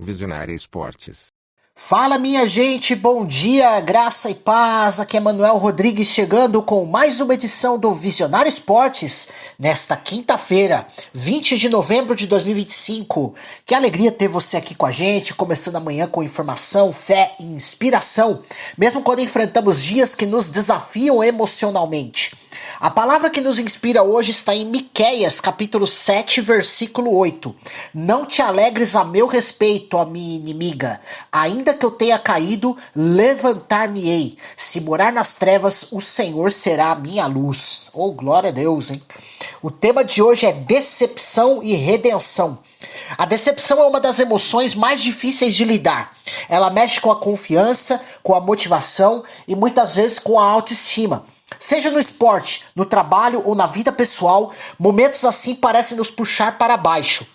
Visionária Esportes. Fala, minha gente, bom dia, graça e paz. Aqui é Manuel Rodrigues chegando com mais uma edição do Visionário Esportes nesta quinta-feira, 20 de novembro de 2025. Que alegria ter você aqui com a gente, começando amanhã com informação, fé e inspiração, mesmo quando enfrentamos dias que nos desafiam emocionalmente. A palavra que nos inspira hoje está em Miqueias, capítulo 7, versículo 8. Não te alegres a meu respeito, ó minha inimiga. Ainda que eu tenha caído, levantar-me-ei. Se morar nas trevas, o Senhor será a minha luz. Oh, glória a Deus, hein? O tema de hoje é decepção e redenção. A decepção é uma das emoções mais difíceis de lidar. Ela mexe com a confiança, com a motivação e muitas vezes com a autoestima. Seja no esporte, no trabalho ou na vida pessoal, momentos assim parecem nos puxar para baixo.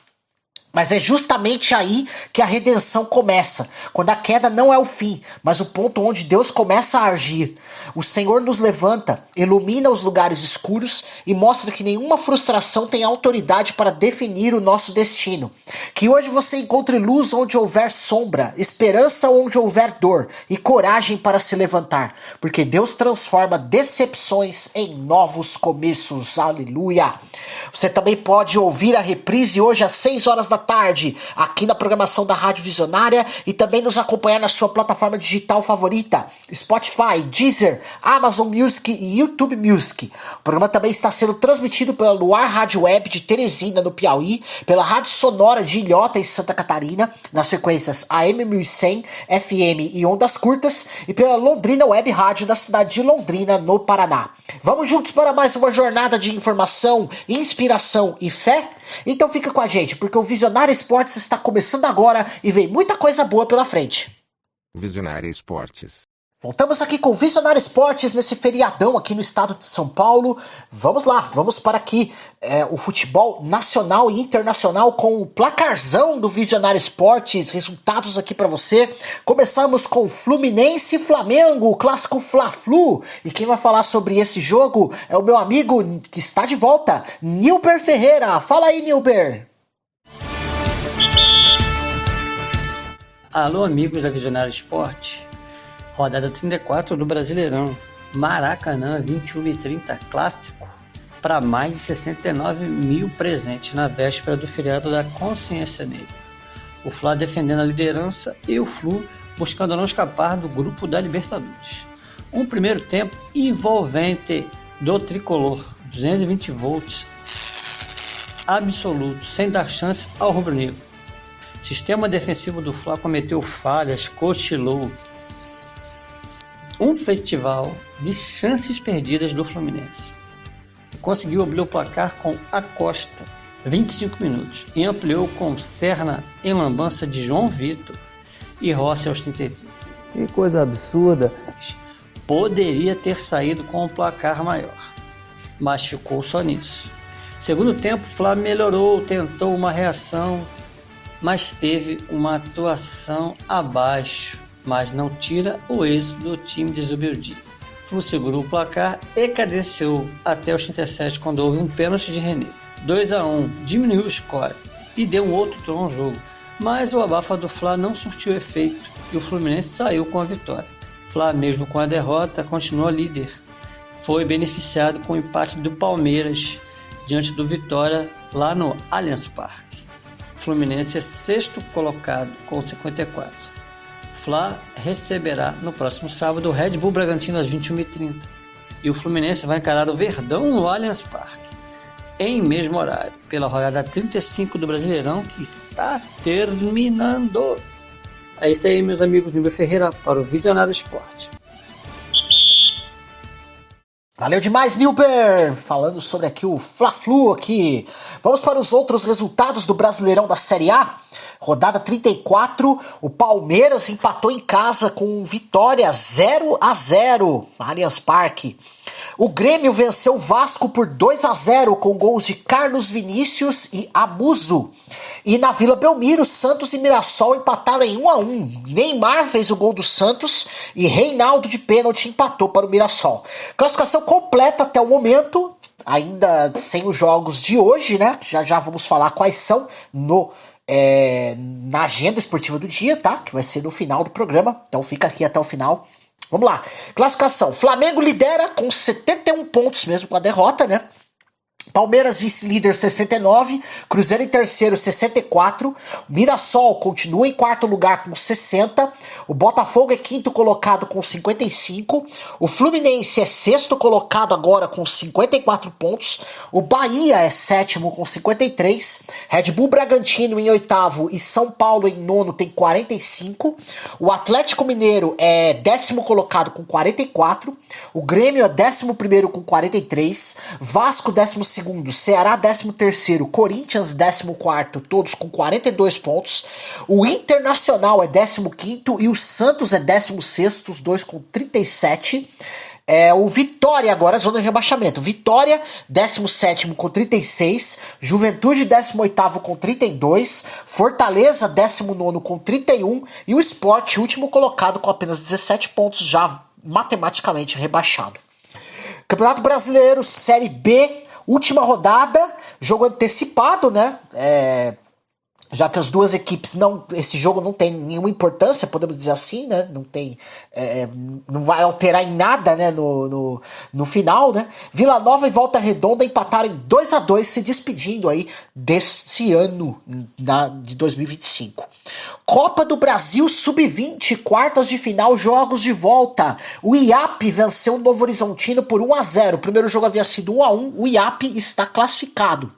Mas é justamente aí que a redenção começa, quando a queda não é o fim, mas o ponto onde Deus começa a agir. O Senhor nos levanta, ilumina os lugares escuros e mostra que nenhuma frustração tem autoridade para definir o nosso destino. Que hoje você encontre luz onde houver sombra, esperança onde houver dor e coragem para se levantar, porque Deus transforma decepções em novos começos. Aleluia! Você também pode ouvir a reprise hoje às 6 horas da tarde, aqui na programação da Rádio Visionária, e também nos acompanhar na sua plataforma digital favorita, Spotify, Deezer, Amazon Music e YouTube Music. O programa também está sendo transmitido pela Luar Rádio Web de Teresina, no Piauí, pela Rádio Sonora de Ilhota, em Santa Catarina, nas frequências AM 1100, FM e ondas curtas, e pela Londrina Web Rádio da cidade de Londrina, no Paraná. Vamos juntos para mais uma jornada de informação, inspiração e fé? Então fica com a gente, porque o Visionário Esportes está começando agora e vem muita coisa boa pela frente. Visionária Esportes. Voltamos aqui com o Visionário Esportes nesse feriadão aqui no estado de São Paulo. Vamos lá, vamos para aqui o futebol nacional e internacional com o placarzão do Visionário Esportes, resultados aqui para você. Começamos com Fluminense e Flamengo, o clássico Fla-Flu. E quem vai falar sobre esse jogo é o meu amigo que está de volta, Nilber Ferreira. Fala aí, Nilber. Alô, amigos da Visionário Esporte. Rodada 34 do Brasileirão. Maracanã, 21h30, clássico. Para mais de 69 mil presentes na véspera do feriado da Consciência Negra. O Fla defendendo a liderança e o Flu buscando não escapar do grupo da Libertadores. Um primeiro tempo envolvente do tricolor, 220 volts, absoluto, sem dar chance ao rubro-negro. Sistema defensivo do Fla cometeu falhas, cochilou. Um festival de chances perdidas do Fluminense. Conseguiu abrir o placar com Acosta, 25 minutos, e ampliou com Serna em lambança de João Vitor e Rossi aos 33. Que coisa absurda. Poderia ter saído com um placar maior, mas ficou só nisso. Segundo tempo, o Flamengo melhorou, tentou uma reação, mas teve uma atuação abaixo. Mas não tira o êxito do time de Zubeldia. Flu segurou o placar e cadenciou até os 37 quando houve um pênalti de René. 2-1, diminuiu o score e deu um outro tom ao jogo, mas o abafa do Fla não surtiu efeito e o Fluminense saiu com a vitória. Fla, mesmo com a derrota, continua líder. Foi beneficiado com o empate do Palmeiras diante do Vitória lá no Allianz Parque. Fluminense é sexto colocado com 54. Fla receberá no próximo sábado o Red Bull Bragantino às 21h30 e o Fluminense vai encarar o Verdão no Allianz Parque em mesmo horário, pela rodada 35 do Brasileirão que está terminando. É isso aí, meus amigos, Nilber Ferreira para o Visionário Esporte. Valeu demais, Nilber! Falando sobre aqui o Fla-Flu aqui. Vamos para os outros resultados do Brasileirão da Série A. Rodada 34, o Palmeiras empatou em casa com vitória 0-0 no Allianz Parque. O Grêmio venceu o Vasco por 2-0 com gols de Carlos Vinícius e Amuso. E na Vila Belmiro, Santos e Mirassol empataram em 1-1. Neymar fez o gol do Santos e Reinaldo de pênalti empatou para o Mirassol. Classificação completa até o momento, ainda sem os jogos de hoje, né? Já vamos falar quais são no na agenda esportiva do dia, tá? Que vai ser no final do programa, então fica aqui até o final. Vamos lá, classificação, Flamengo lidera com 71 pontos mesmo com a derrota, né? Palmeiras vice-líder 69, Cruzeiro em terceiro 64, Mirassol continua em quarto lugar com 60, o Botafogo é quinto colocado com 55, o Fluminense é sexto colocado agora com 54 pontos, o Bahia é sétimo com 53, Red Bull Bragantino em oitavo e São Paulo em nono tem 45, o Atlético Mineiro é décimo colocado com 44, o Grêmio é 11º com 43, Vasco 12º, Ceará 13º, Corinthians 14º, todos com 42 pontos. O Internacional é 15º e o Santos é 16º, os dois com 37. O Vitória agora, zona de rebaixamento. Vitória, 17º com 36. Juventude, 18º com 32. Fortaleza, 19º com 31. E o Sport, último colocado com apenas 17 pontos, já matematicamente rebaixado. Campeonato Brasileiro, Série B, última rodada, jogo antecipado, né? Já que as duas equipes esse jogo não tem nenhuma importância, podemos dizer assim, né? Não vai alterar em nada, né? No final, né? Vila Nova e Volta Redonda empataram em 2-2, se despedindo aí desse ano de 2025. Copa do Brasil Sub-20, quartas de final, jogos de volta. O IAP venceu o Novo Horizontino por 1-0. O primeiro jogo havia sido 1-1. O IAP está classificado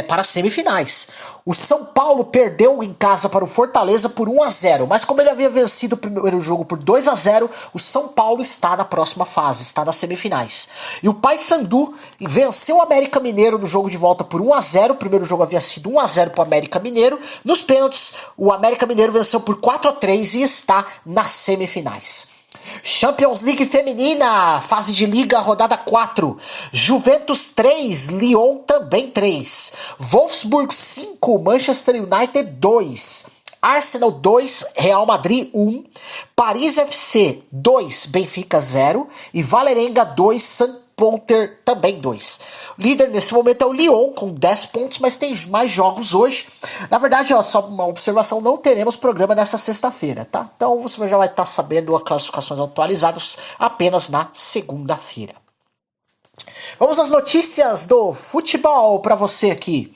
para as semifinais. O São Paulo perdeu em casa para o Fortaleza por 1-0, mas como ele havia vencido o primeiro jogo por 2-0, o São Paulo está na próxima fase, está nas semifinais. E o Paysandu venceu o América Mineiro no jogo de volta por 1-0, o primeiro jogo havia sido 1-0 para o América Mineiro. Nos pênaltis, o América Mineiro venceu por 4-3 e está nas semifinais. Champions League feminina, fase de liga, rodada 4. Juventus 3, Lyon também 3. Wolfsburg 5, Manchester United 2. Arsenal 2, Real Madrid 1. Paris FC 2, Benfica 0. E Valerenga 2, St. Ponter também 2. Líder nesse momento é o Lyon com 10 pontos, mas tem mais jogos hoje. Na verdade, só uma observação, não teremos programa nessa sexta-feira, tá? Então você já vai estar sabendo as classificações atualizadas apenas na segunda-feira. Vamos às notícias do futebol para você aqui.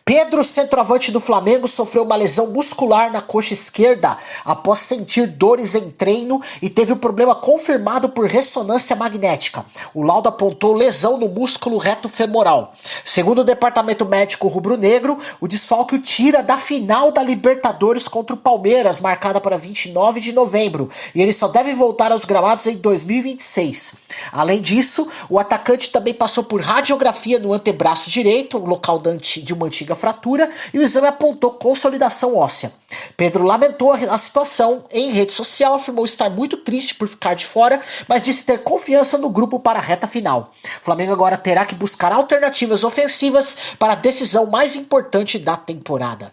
Pedro, centroavante do Flamengo, sofreu uma lesão muscular na coxa esquerda após sentir dores em treino e teve o problema confirmado por ressonância magnética. O laudo apontou lesão no músculo reto femoral. Segundo o departamento médico rubro-negro, o desfalque o tira da final da Libertadores contra o Palmeiras, marcada para 29 de novembro, e ele só deve voltar aos gramados em 2026. Além disso, o atacante também passou por radiografia no antebraço direito, local de uma antiga fratura, e o exame apontou consolidação óssea. Pedro lamentou a situação em rede social, afirmou estar muito triste por ficar de fora, mas disse ter confiança no grupo para a reta final. O Flamengo agora terá que buscar alternativas ofensivas para a decisão mais importante da temporada.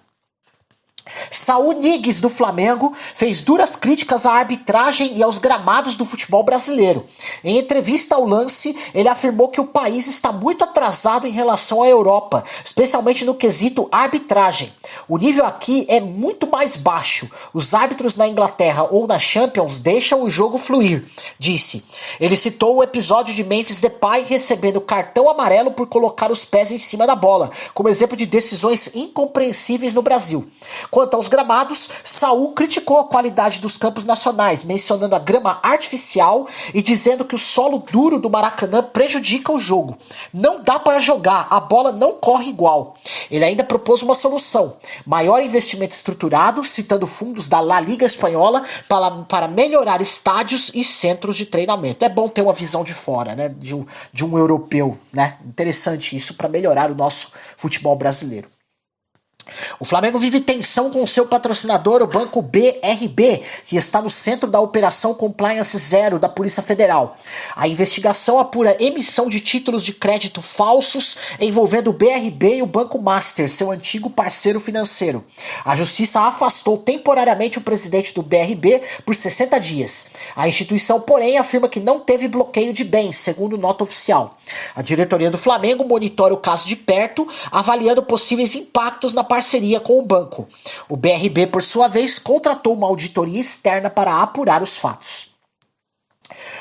Saul Niguez, do Flamengo, fez duras críticas à arbitragem e aos gramados do futebol brasileiro. Em entrevista ao Lance, ele afirmou que o país está muito atrasado em relação à Europa, especialmente no quesito arbitragem. O nível aqui é muito mais baixo. Os árbitros na Inglaterra ou na Champions deixam o jogo fluir, disse. Ele citou o episódio de Memphis Depay recebendo cartão amarelo por colocar os pés em cima da bola, como exemplo de decisões incompreensíveis no Brasil. Quanto aos gramados, Saul criticou a qualidade dos campos nacionais, mencionando a grama artificial e dizendo que o solo duro do Maracanã prejudica o jogo. Não dá para jogar, a bola não corre igual. Ele ainda propôs uma solução, maior investimento estruturado, citando fundos da La Liga Espanhola para melhorar estádios e centros de treinamento. É bom ter uma visão de fora, né, de um europeu, né? Interessante isso para melhorar o nosso futebol brasileiro. O Flamengo vive tensão com seu patrocinador, o Banco BRB, que está no centro da Operação Compliance Zero da Polícia Federal. A investigação apura emissão de títulos de crédito falsos envolvendo o BRB e o Banco Master, seu antigo parceiro financeiro. A Justiça afastou temporariamente o presidente do BRB por 60 dias. A instituição, porém, afirma que não teve bloqueio de bens, segundo nota oficial. A diretoria do Flamengo monitora o caso de perto, avaliando possíveis impactos na parceria com o banco. O BRB, por sua vez, contratou uma auditoria externa para apurar os fatos.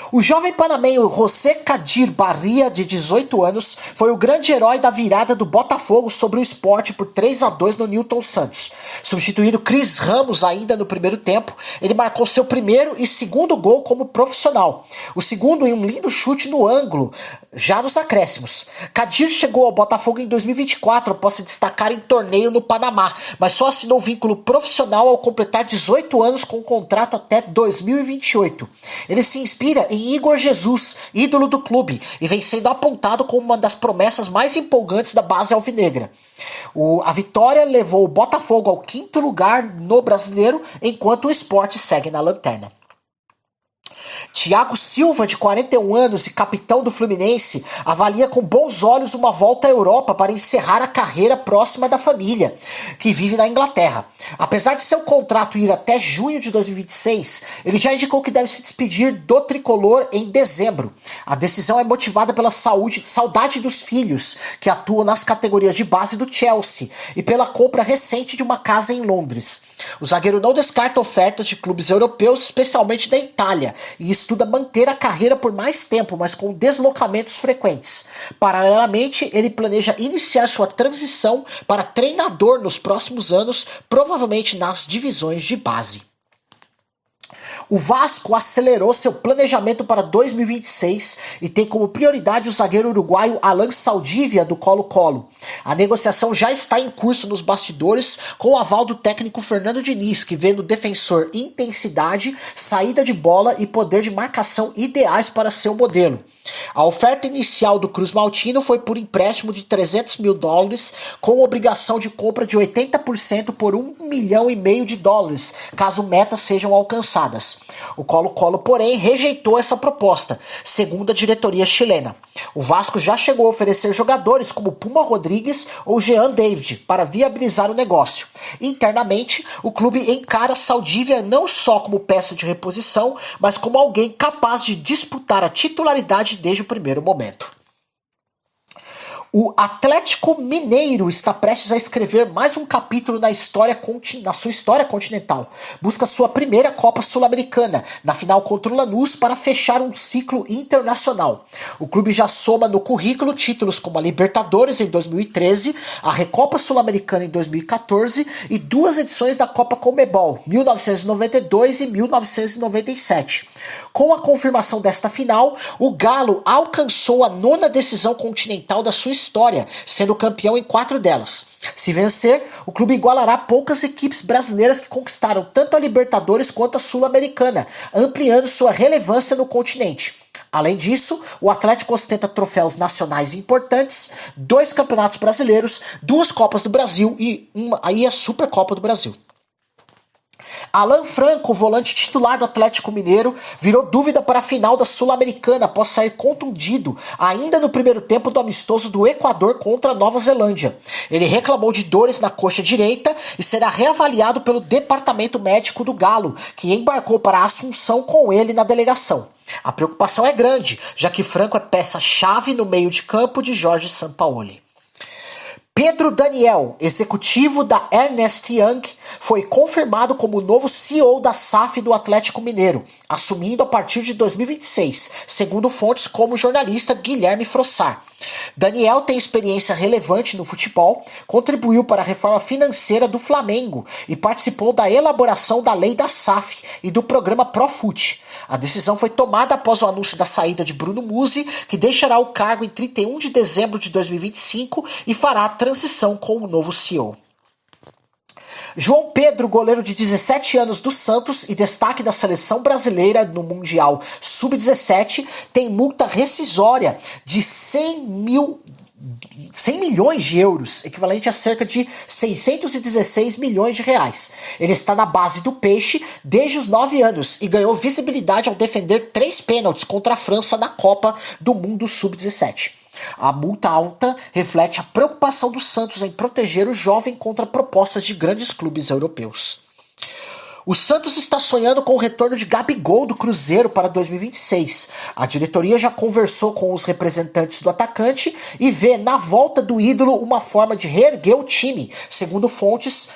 O jovem panamenho José Kadir Barria, de 18 anos, foi o grande herói da virada do Botafogo sobre o Sport por 3-2 no Newton Santos. Substituindo Cris Ramos ainda no primeiro tempo, ele marcou seu primeiro e segundo gol como profissional. O segundo em um lindo chute no ângulo, já nos acréscimos. Kadir chegou ao Botafogo em 2024 após se destacar em torneio no Panamá, mas só assinou vínculo profissional ao completar 18 anos com contrato até 2028. Ele se inspira em Igor Jesus, ídolo do clube, e vem sendo apontado como uma das promessas mais empolgantes da base alvinegra. A vitória levou o Botafogo ao 5º lugar no Brasileiro, enquanto o Sport segue na lanterna. Thiago Silva, de 41 anos e capitão do Fluminense, avalia com bons olhos uma volta à Europa para encerrar a carreira próxima da família, que vive na Inglaterra. Apesar de seu contrato ir até junho de 2026, ele já indicou que deve se despedir do tricolor em dezembro. A decisão é motivada pela saudade dos filhos, que atuam nas categorias de base do Chelsea, e pela compra recente de uma casa em Londres. O zagueiro não descarta ofertas de clubes europeus, especialmente da Itália, e estuda manter a carreira por mais tempo, mas com deslocamentos frequentes. Paralelamente, ele planeja iniciar sua transição para treinador nos próximos anos, provavelmente nas divisões de base. O Vasco acelerou seu planejamento para 2026 e tem como prioridade o zagueiro uruguaio Alan Saldívia, do Colo-Colo. A negociação já está em curso nos bastidores, com o aval do técnico Fernando Diniz, que vê no defensor intensidade, saída de bola e poder de marcação ideais para seu modelo. A oferta inicial do Cruz Maltino foi por empréstimo de $300 mil, com obrigação de compra de 80% por $1,5 milhão, caso metas sejam alcançadas. O Colo-Colo, porém, rejeitou essa proposta, segundo a diretoria chilena. O Vasco já chegou a oferecer jogadores como Puma Rodrigues ou Jean David para viabilizar o negócio. Internamente, o clube encara Saldívia não só como peça de reposição, mas como alguém capaz de disputar a titularidade desde o primeiro momento. O Atlético Mineiro está prestes a escrever mais um capítulo na sua história continental. Busca sua primeira Copa Sul-Americana, na final contra o Lanús, para fechar um ciclo internacional. O clube já soma no currículo títulos como a Libertadores em 2013, a Recopa Sul-Americana em 2014 e 2 edições da Copa Conmebol, 1992 e 1997. Com a confirmação desta final, o Galo alcançou a 9ª decisão continental da sua história, sendo campeão em 4 delas. Se vencer, o clube igualará poucas equipes brasileiras que conquistaram tanto a Libertadores quanto a Sul-Americana, ampliando sua relevância no continente. Além disso, o Atlético ostenta troféus nacionais importantes, 2 campeonatos brasileiros, 2 Copas do Brasil e a Supercopa do Brasil. Alan Franco, volante titular do Atlético Mineiro, virou dúvida para a final da Sul-Americana após sair contundido ainda no primeiro tempo do amistoso do Equador contra a Nova Zelândia. Ele reclamou de dores na coxa direita e será reavaliado pelo departamento médico do Galo, que embarcou para a Assunção com ele na delegação. A preocupação é grande, já que Franco é peça-chave no meio de campo de Jorge Sampaoli. Pedro Daniel, executivo da Ernst Young, foi confirmado como o novo CEO da SAF do Atlético Mineiro, assumindo a partir de 2026, segundo fontes como o jornalista Guilherme Frossar. Daniel tem experiência relevante no futebol, contribuiu para a reforma financeira do Flamengo e participou da elaboração da lei da SAF e do programa Profut. A decisão foi tomada após o anúncio da saída de Bruno Musi, que deixará o cargo em 31 de dezembro de 2025 e fará a transição com o novo CEO. João Pedro, goleiro de 17 anos do Santos e destaque da seleção brasileira no Mundial Sub-17, tem multa rescisória de 100 milhões de euros, equivalente a cerca de 616 milhões de reais. Ele está na base do Peixe desde os 9 anos e ganhou visibilidade ao defender 3 pênaltis contra a França na Copa do Mundo Sub-17. A multa alta reflete a preocupação do Santos em proteger o jovem contra propostas de grandes clubes europeus. O Santos está sonhando com o retorno de Gabigol do Cruzeiro para 2026. A diretoria já conversou com os representantes do atacante e vê na volta do ídolo uma forma de reerguer o time. Segundo fontes,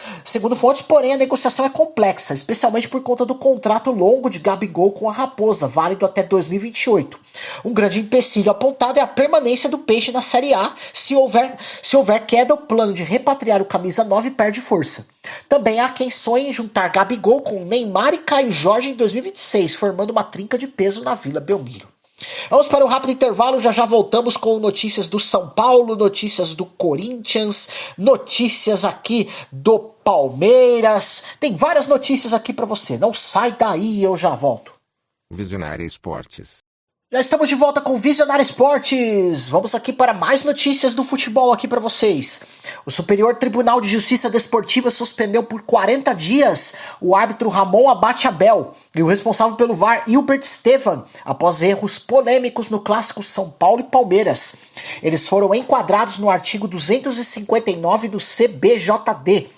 porém, a negociação é complexa, especialmente por conta do contrato longo de Gabigol com a Raposa, válido até 2028. Um grande empecilho apontado é a permanência do Peixe na Série A. Se houver queda, o plano de repatriar o camisa 9 perde força. Também há quem sonhe em juntar Gabigol com Neymar e Caio Jorge em 2026, formando uma trinca de peso na Vila Belmiro. Vamos para um rápido intervalo, já voltamos com notícias do São Paulo, notícias do Corinthians, notícias aqui do Palmeiras. Tem várias notícias aqui para você, não sai daí, eu já volto. Visionária Esportes. Já estamos de volta com Visionário Esportes. Vamos aqui para mais notícias do futebol aqui para vocês. O Superior Tribunal de Justiça Desportiva suspendeu por 40 dias o árbitro Ramon Abate Abel e o responsável pelo VAR, Hilbert Estevan, após erros polêmicos no clássico São Paulo e Palmeiras. Eles foram enquadrados no artigo 259 do CBJD.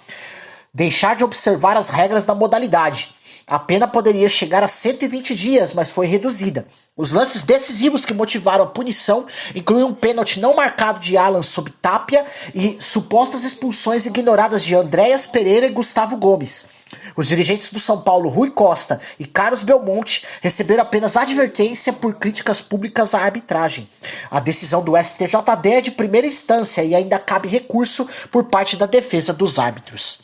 Deixar de observar as regras da modalidade. A pena poderia chegar a 120 dias, mas foi reduzida. Os lances decisivos que motivaram a punição incluem um pênalti não marcado de Alan sob Tapia e supostas expulsões ignoradas de Andréas Pereira e Gustavo Gomes. Os dirigentes do São Paulo, Rui Costa e Carlos Belmonte, receberam apenas advertência por críticas públicas à arbitragem. A decisão do STJD é de primeira instância e ainda cabe recurso por parte da defesa dos árbitros.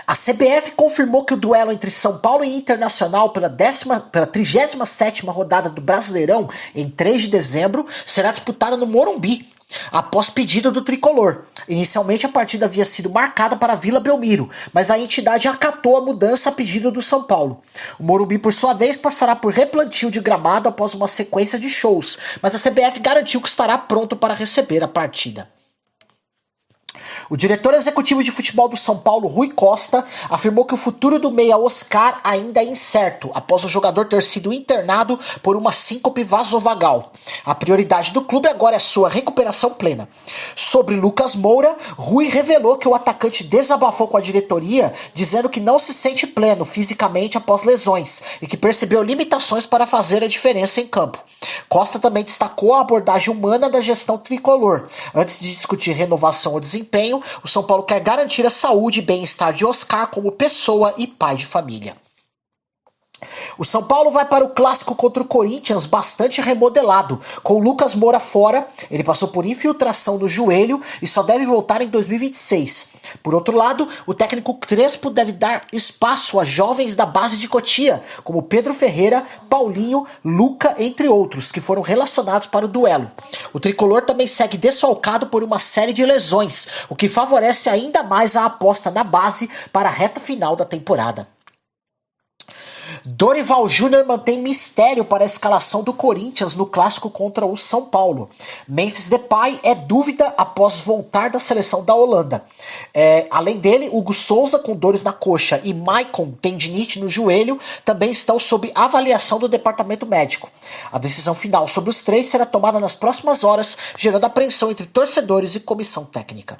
A CBF confirmou que o duelo entre São Paulo e Internacional pela 37ª rodada do Brasileirão, em 3 de dezembro, será disputada no Morumbi, após pedido do tricolor. Inicialmente a partida havia sido marcada para a Vila Belmiro, mas a entidade acatou a mudança a pedido do São Paulo. O Morumbi, por sua vez, passará por replantio de gramado após uma sequência de shows, mas a CBF garantiu que estará pronto para receber a partida. O diretor executivo de futebol do São Paulo, Rui Costa, afirmou que o futuro do meia Oscar ainda é incerto, após o jogador ter sido internado por uma síncope vasovagal. A prioridade do clube agora é sua recuperação plena. Sobre Lucas Moura, Rui revelou que o atacante desabafou com a diretoria, dizendo que não se sente pleno fisicamente após lesões e que percebeu limitações para fazer a diferença em campo. Costa também destacou a abordagem humana da gestão tricolor. Antes de discutir renovação ou desempenho, o São Paulo quer garantir a saúde e bem-estar de Oscar como pessoa e pai de família. O São Paulo vai para o clássico contra o Corinthians bastante remodelado. Com o Lucas Moura fora, ele passou por infiltração no joelho e só deve voltar em 2026. Por outro lado, o técnico Crespo deve dar espaço a jovens da base de Cotia, como Pedro Ferreira, Paulinho, Luca, entre outros, que foram relacionados para o duelo. O tricolor também segue desfalcado por uma série de lesões, o que favorece ainda mais a aposta na base para a reta final da temporada. Dorival Júnior mantém mistério para a escalação do Corinthians no clássico contra o São Paulo. Memphis Depay é dúvida após voltar da seleção da Holanda. Além dele, Hugo Souza com dores na coxa e Maicon tendinite no joelho também estão sob avaliação do departamento médico. A decisão final sobre os três será tomada nas próximas horas, gerando apreensão entre torcedores e comissão técnica.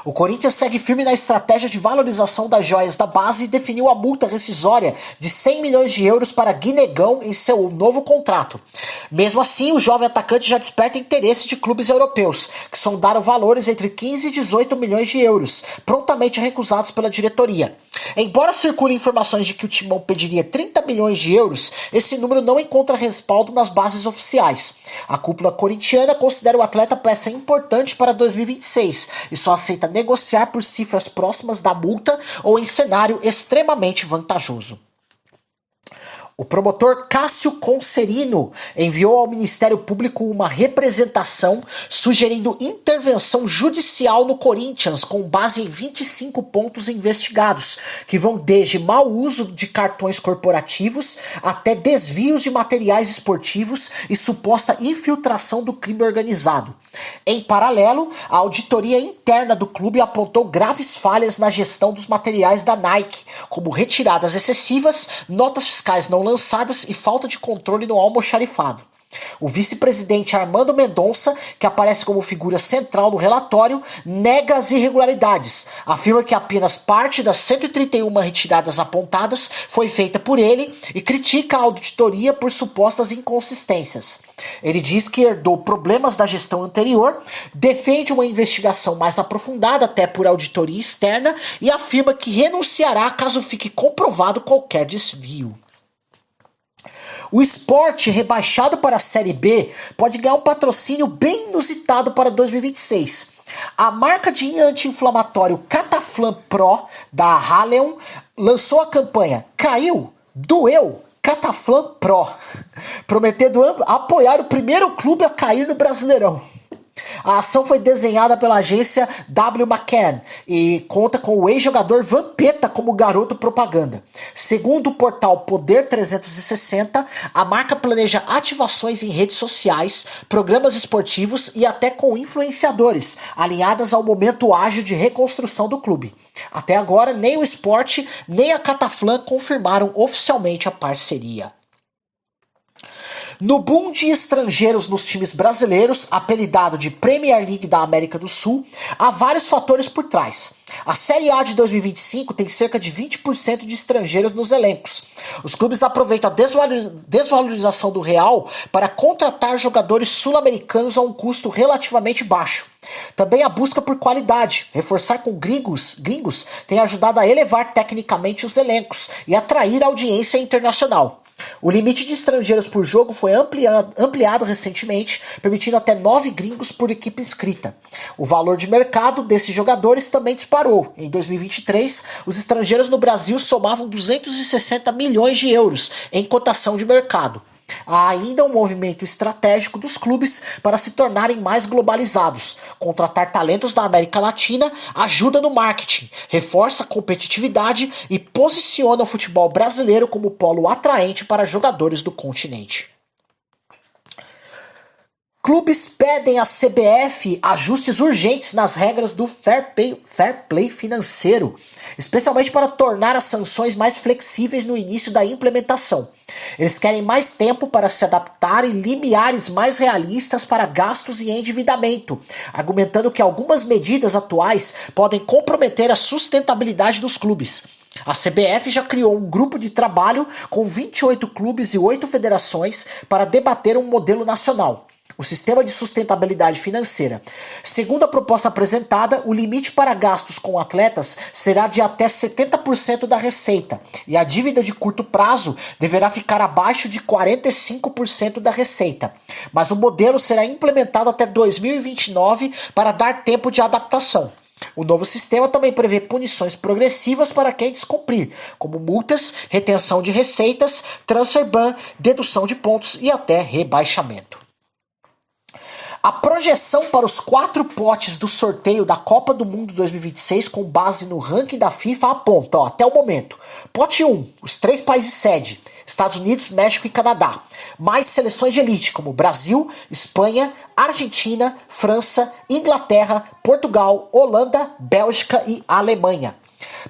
O Corinthians segue firme na estratégia de valorização das joias da base e definiu a multa rescisória de 100 milhões de euros para Guinegão em seu novo contrato. Mesmo assim, o jovem atacante já desperta interesse de clubes europeus, que sondaram valores entre 15 e 18 milhões de euros, prontamente recusados pela diretoria. Embora circulem informações de que o Timão pediria 30 milhões de euros, esse número não encontra respaldo nas bases oficiais. A cúpula corintiana considera o atleta peça importante para 2026 e só aceita negociar por cifras próximas da multa ou em cenário extremamente vantajoso. O promotor Cássio Concerino enviou ao Ministério Público uma representação sugerindo intervenção judicial no Corinthians com base em 25 pontos investigados, que vão desde mau uso de cartões corporativos até desvios de materiais esportivos e suposta infiltração do crime organizado. Em paralelo, a auditoria interna do clube apontou graves falhas na gestão dos materiais da Nike, como retiradas excessivas, notas fiscais não lançadas e falta de controle no almoxarifado. O vice-presidente Armando Mendonça, que aparece como figura central no relatório, nega as irregularidades. Afirma que apenas parte das 131 retiradas apontadas foi feita por ele e critica a auditoria por supostas inconsistências. Ele diz que herdou problemas da gestão anterior, defende uma investigação mais aprofundada até por auditoria externa e afirma que renunciará caso fique comprovado qualquer desvio. O Sport, rebaixado para a Série B, pode ganhar um patrocínio bem inusitado para 2026. A marca de anti-inflamatório Cataflam Pro, da Haleon, lançou a campanha Caiu? Doeu? Cataflam Pro, prometendo apoiar o primeiro clube a cair no Brasileirão. A ação foi desenhada pela agência W. McCann e conta com o ex-jogador Vampeta como garoto propaganda. Segundo o portal Poder 360, a marca planeja ativações em redes sociais, programas esportivos e até com influenciadores, alinhadas ao momento ágil de reconstrução do clube. Até agora, nem o Sport nem a Cataflam confirmaram oficialmente a parceria. No boom de estrangeiros nos times brasileiros, apelidado de Premier League da América do Sul, há vários fatores por trás. A Série A de 2025 tem cerca de 20% de estrangeiros nos elencos. Os clubes aproveitam a desvalorização do real para contratar jogadores sul-americanos a um custo relativamente baixo. Também a busca por qualidade, reforçar com gringos tem ajudado a elevar tecnicamente os elencos e atrair audiência internacional. O limite de estrangeiros por jogo foi ampliado recentemente, permitindo até 9 gringos por equipe inscrita. O valor de mercado desses jogadores também disparou. Em 2023, os estrangeiros no Brasil somavam 260 milhões de euros em cotação de mercado. Há ainda um movimento estratégico dos clubes para se tornarem mais globalizados. Contratar talentos da América Latina ajuda no marketing, reforça a competitividade e posiciona o futebol brasileiro como polo atraente para jogadores do continente. Clubes pedem à CBF ajustes urgentes nas regras do fair play financeiro, especialmente para tornar as sanções mais flexíveis no início da implementação. Eles querem mais tempo para se adaptar e limiares mais realistas para gastos e endividamento, argumentando que algumas medidas atuais podem comprometer a sustentabilidade dos clubes. A CBF já criou um grupo de trabalho com 28 clubes e 8 federações para debater um modelo nacional. O sistema de sustentabilidade financeira. Segundo a proposta apresentada, o limite para gastos com atletas será de até 70% da receita e a dívida de curto prazo deverá ficar abaixo de 45% da receita. Mas o modelo será implementado até 2029 para dar tempo de adaptação. O novo sistema também prevê punições progressivas para quem descumprir, como multas, retenção de receitas, transfer ban, dedução de pontos e até rebaixamento. A projeção para os 4 potes do sorteio da Copa do Mundo 2026 com base no ranking da FIFA aponta, até o momento. Pote 1, os 3 países sede, Estados Unidos, México e Canadá. Mais seleções de elite como Brasil, Espanha, Argentina, França, Inglaterra, Portugal, Holanda, Bélgica e Alemanha.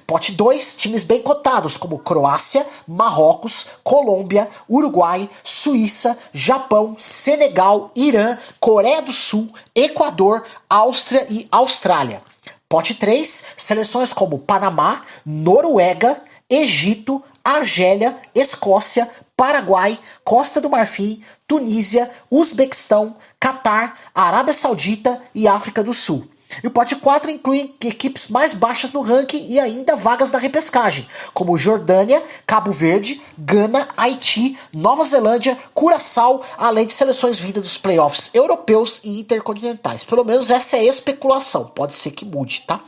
Pote 2, times bem cotados como Croácia, Marrocos, Colômbia, Uruguai, Suíça, Japão, Senegal, Irã, Coreia do Sul, Equador, Áustria e Austrália. Pote 3, seleções como Panamá, Noruega, Egito, Argélia, Escócia, Paraguai, Costa do Marfim, Tunísia, Uzbequistão, Catar, Arábia Saudita e África do Sul. E o pote 4 inclui equipes mais baixas no ranking e ainda vagas da repescagem, como Jordânia, Cabo Verde, Gana, Haiti, Nova Zelândia, Curaçao, além de seleções vindas dos playoffs europeus e intercontinentais. Pelo menos essa é a especulação, pode ser que mude, tá?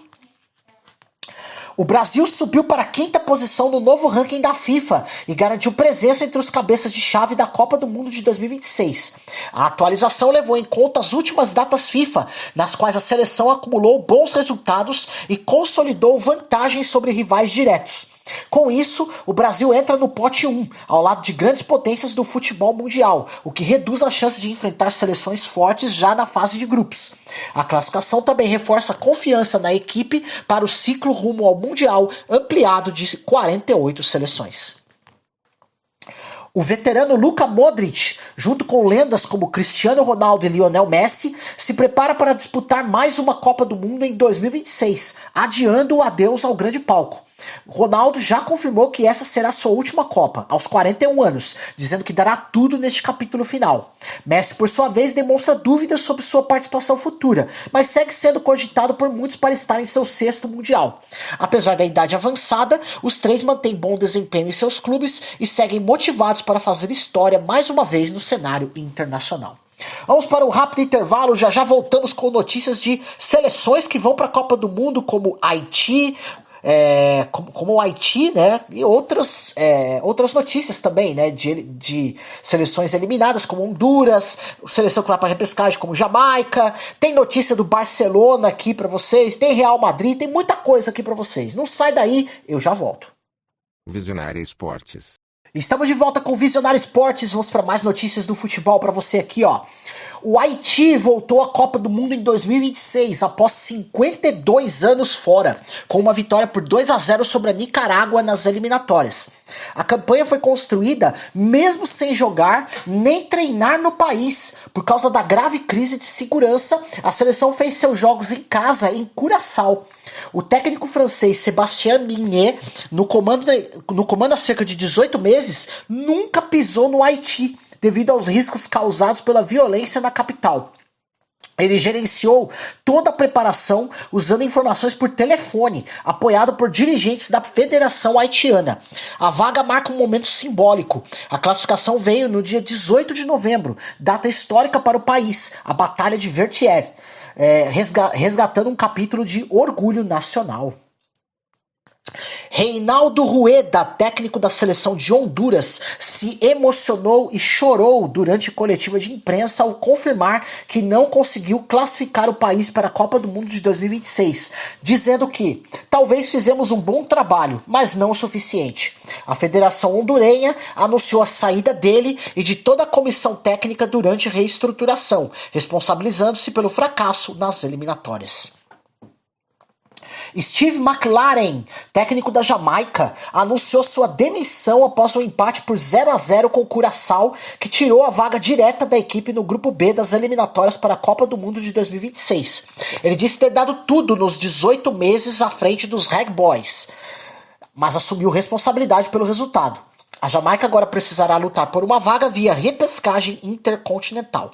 O Brasil subiu para a 5ª posição no novo ranking da FIFA e garantiu presença entre os cabeças de chave da Copa do Mundo de 2026. A atualização levou em conta as últimas datas FIFA, nas quais a seleção acumulou bons resultados e consolidou vantagens sobre rivais diretos. Com isso, o Brasil entra no pote 1, ao lado de grandes potências do futebol mundial, o que reduz as chances de enfrentar seleções fortes já na fase de grupos. A classificação também reforça a confiança na equipe para o ciclo rumo ao Mundial ampliado de 48 seleções. O veterano Luka Modric, junto com lendas como Cristiano Ronaldo e Lionel Messi, se prepara para disputar mais uma Copa do Mundo em 2026, adiando o adeus ao grande palco. Ronaldo já confirmou que essa será sua última Copa, aos 41 anos, dizendo que dará tudo neste capítulo final. Messi, por sua vez, demonstra dúvidas sobre sua participação futura, mas segue sendo cogitado por muitos para estar em seu sexto Mundial. Apesar da idade avançada, os três mantêm bom desempenho em seus clubes e seguem motivados para fazer história mais uma vez no cenário internacional. Vamos para um rápido intervalo, já voltamos com notícias de seleções que vão para a Copa do Mundo, como Haiti, como o Haiti, né, e outras notícias também, né, de seleções eliminadas, como Honduras, seleção que vai para repescagem, como Jamaica. Tem notícia do Barcelona aqui para vocês, tem Real Madrid, tem muita coisa aqui para vocês. Não sai daí, eu já volto. Visionária Esportes. Estamos de volta com Visionário Esportes, vamos para mais notícias do futebol para você aqui, ó. O Haiti voltou à Copa do Mundo em 2026, após 52 anos fora, com uma vitória por 2-0 sobre a Nicarágua nas eliminatórias. A campanha foi construída mesmo sem jogar nem treinar no país. Por causa da grave crise de segurança, a seleção fez seus jogos em casa, em Curaçao. O técnico francês Sébastien Mignet, no comando há cerca de 18 meses, nunca pisou no Haiti, devido aos riscos causados pela violência na capital. Ele gerenciou toda a preparação usando informações por telefone, apoiado por dirigentes da Federação Haitiana. A vaga marca um momento simbólico. A classificação veio no dia 18 de novembro, data histórica para o país, a Batalha de Vertières, resgatando um capítulo de orgulho nacional. Reinaldo Rueda, técnico da seleção de Honduras, se emocionou e chorou durante a coletiva de imprensa ao confirmar que não conseguiu classificar o país para a Copa do Mundo de 2026, dizendo que talvez fizemos um bom trabalho, mas não o suficiente. A Federação Hondurenha anunciou a saída dele e de toda a comissão técnica durante a reestruturação, responsabilizando-se pelo fracasso nas eliminatórias. Steve McLaren, técnico da Jamaica, anunciou sua demissão após um empate por 0-0 com o Curaçao, que tirou a vaga direta da equipe no grupo B das eliminatórias para a Copa do Mundo de 2026. Ele disse ter dado tudo nos 18 meses à frente dos Reg Boys, mas assumiu responsabilidade pelo resultado. A Jamaica agora precisará lutar por uma vaga via repescagem intercontinental.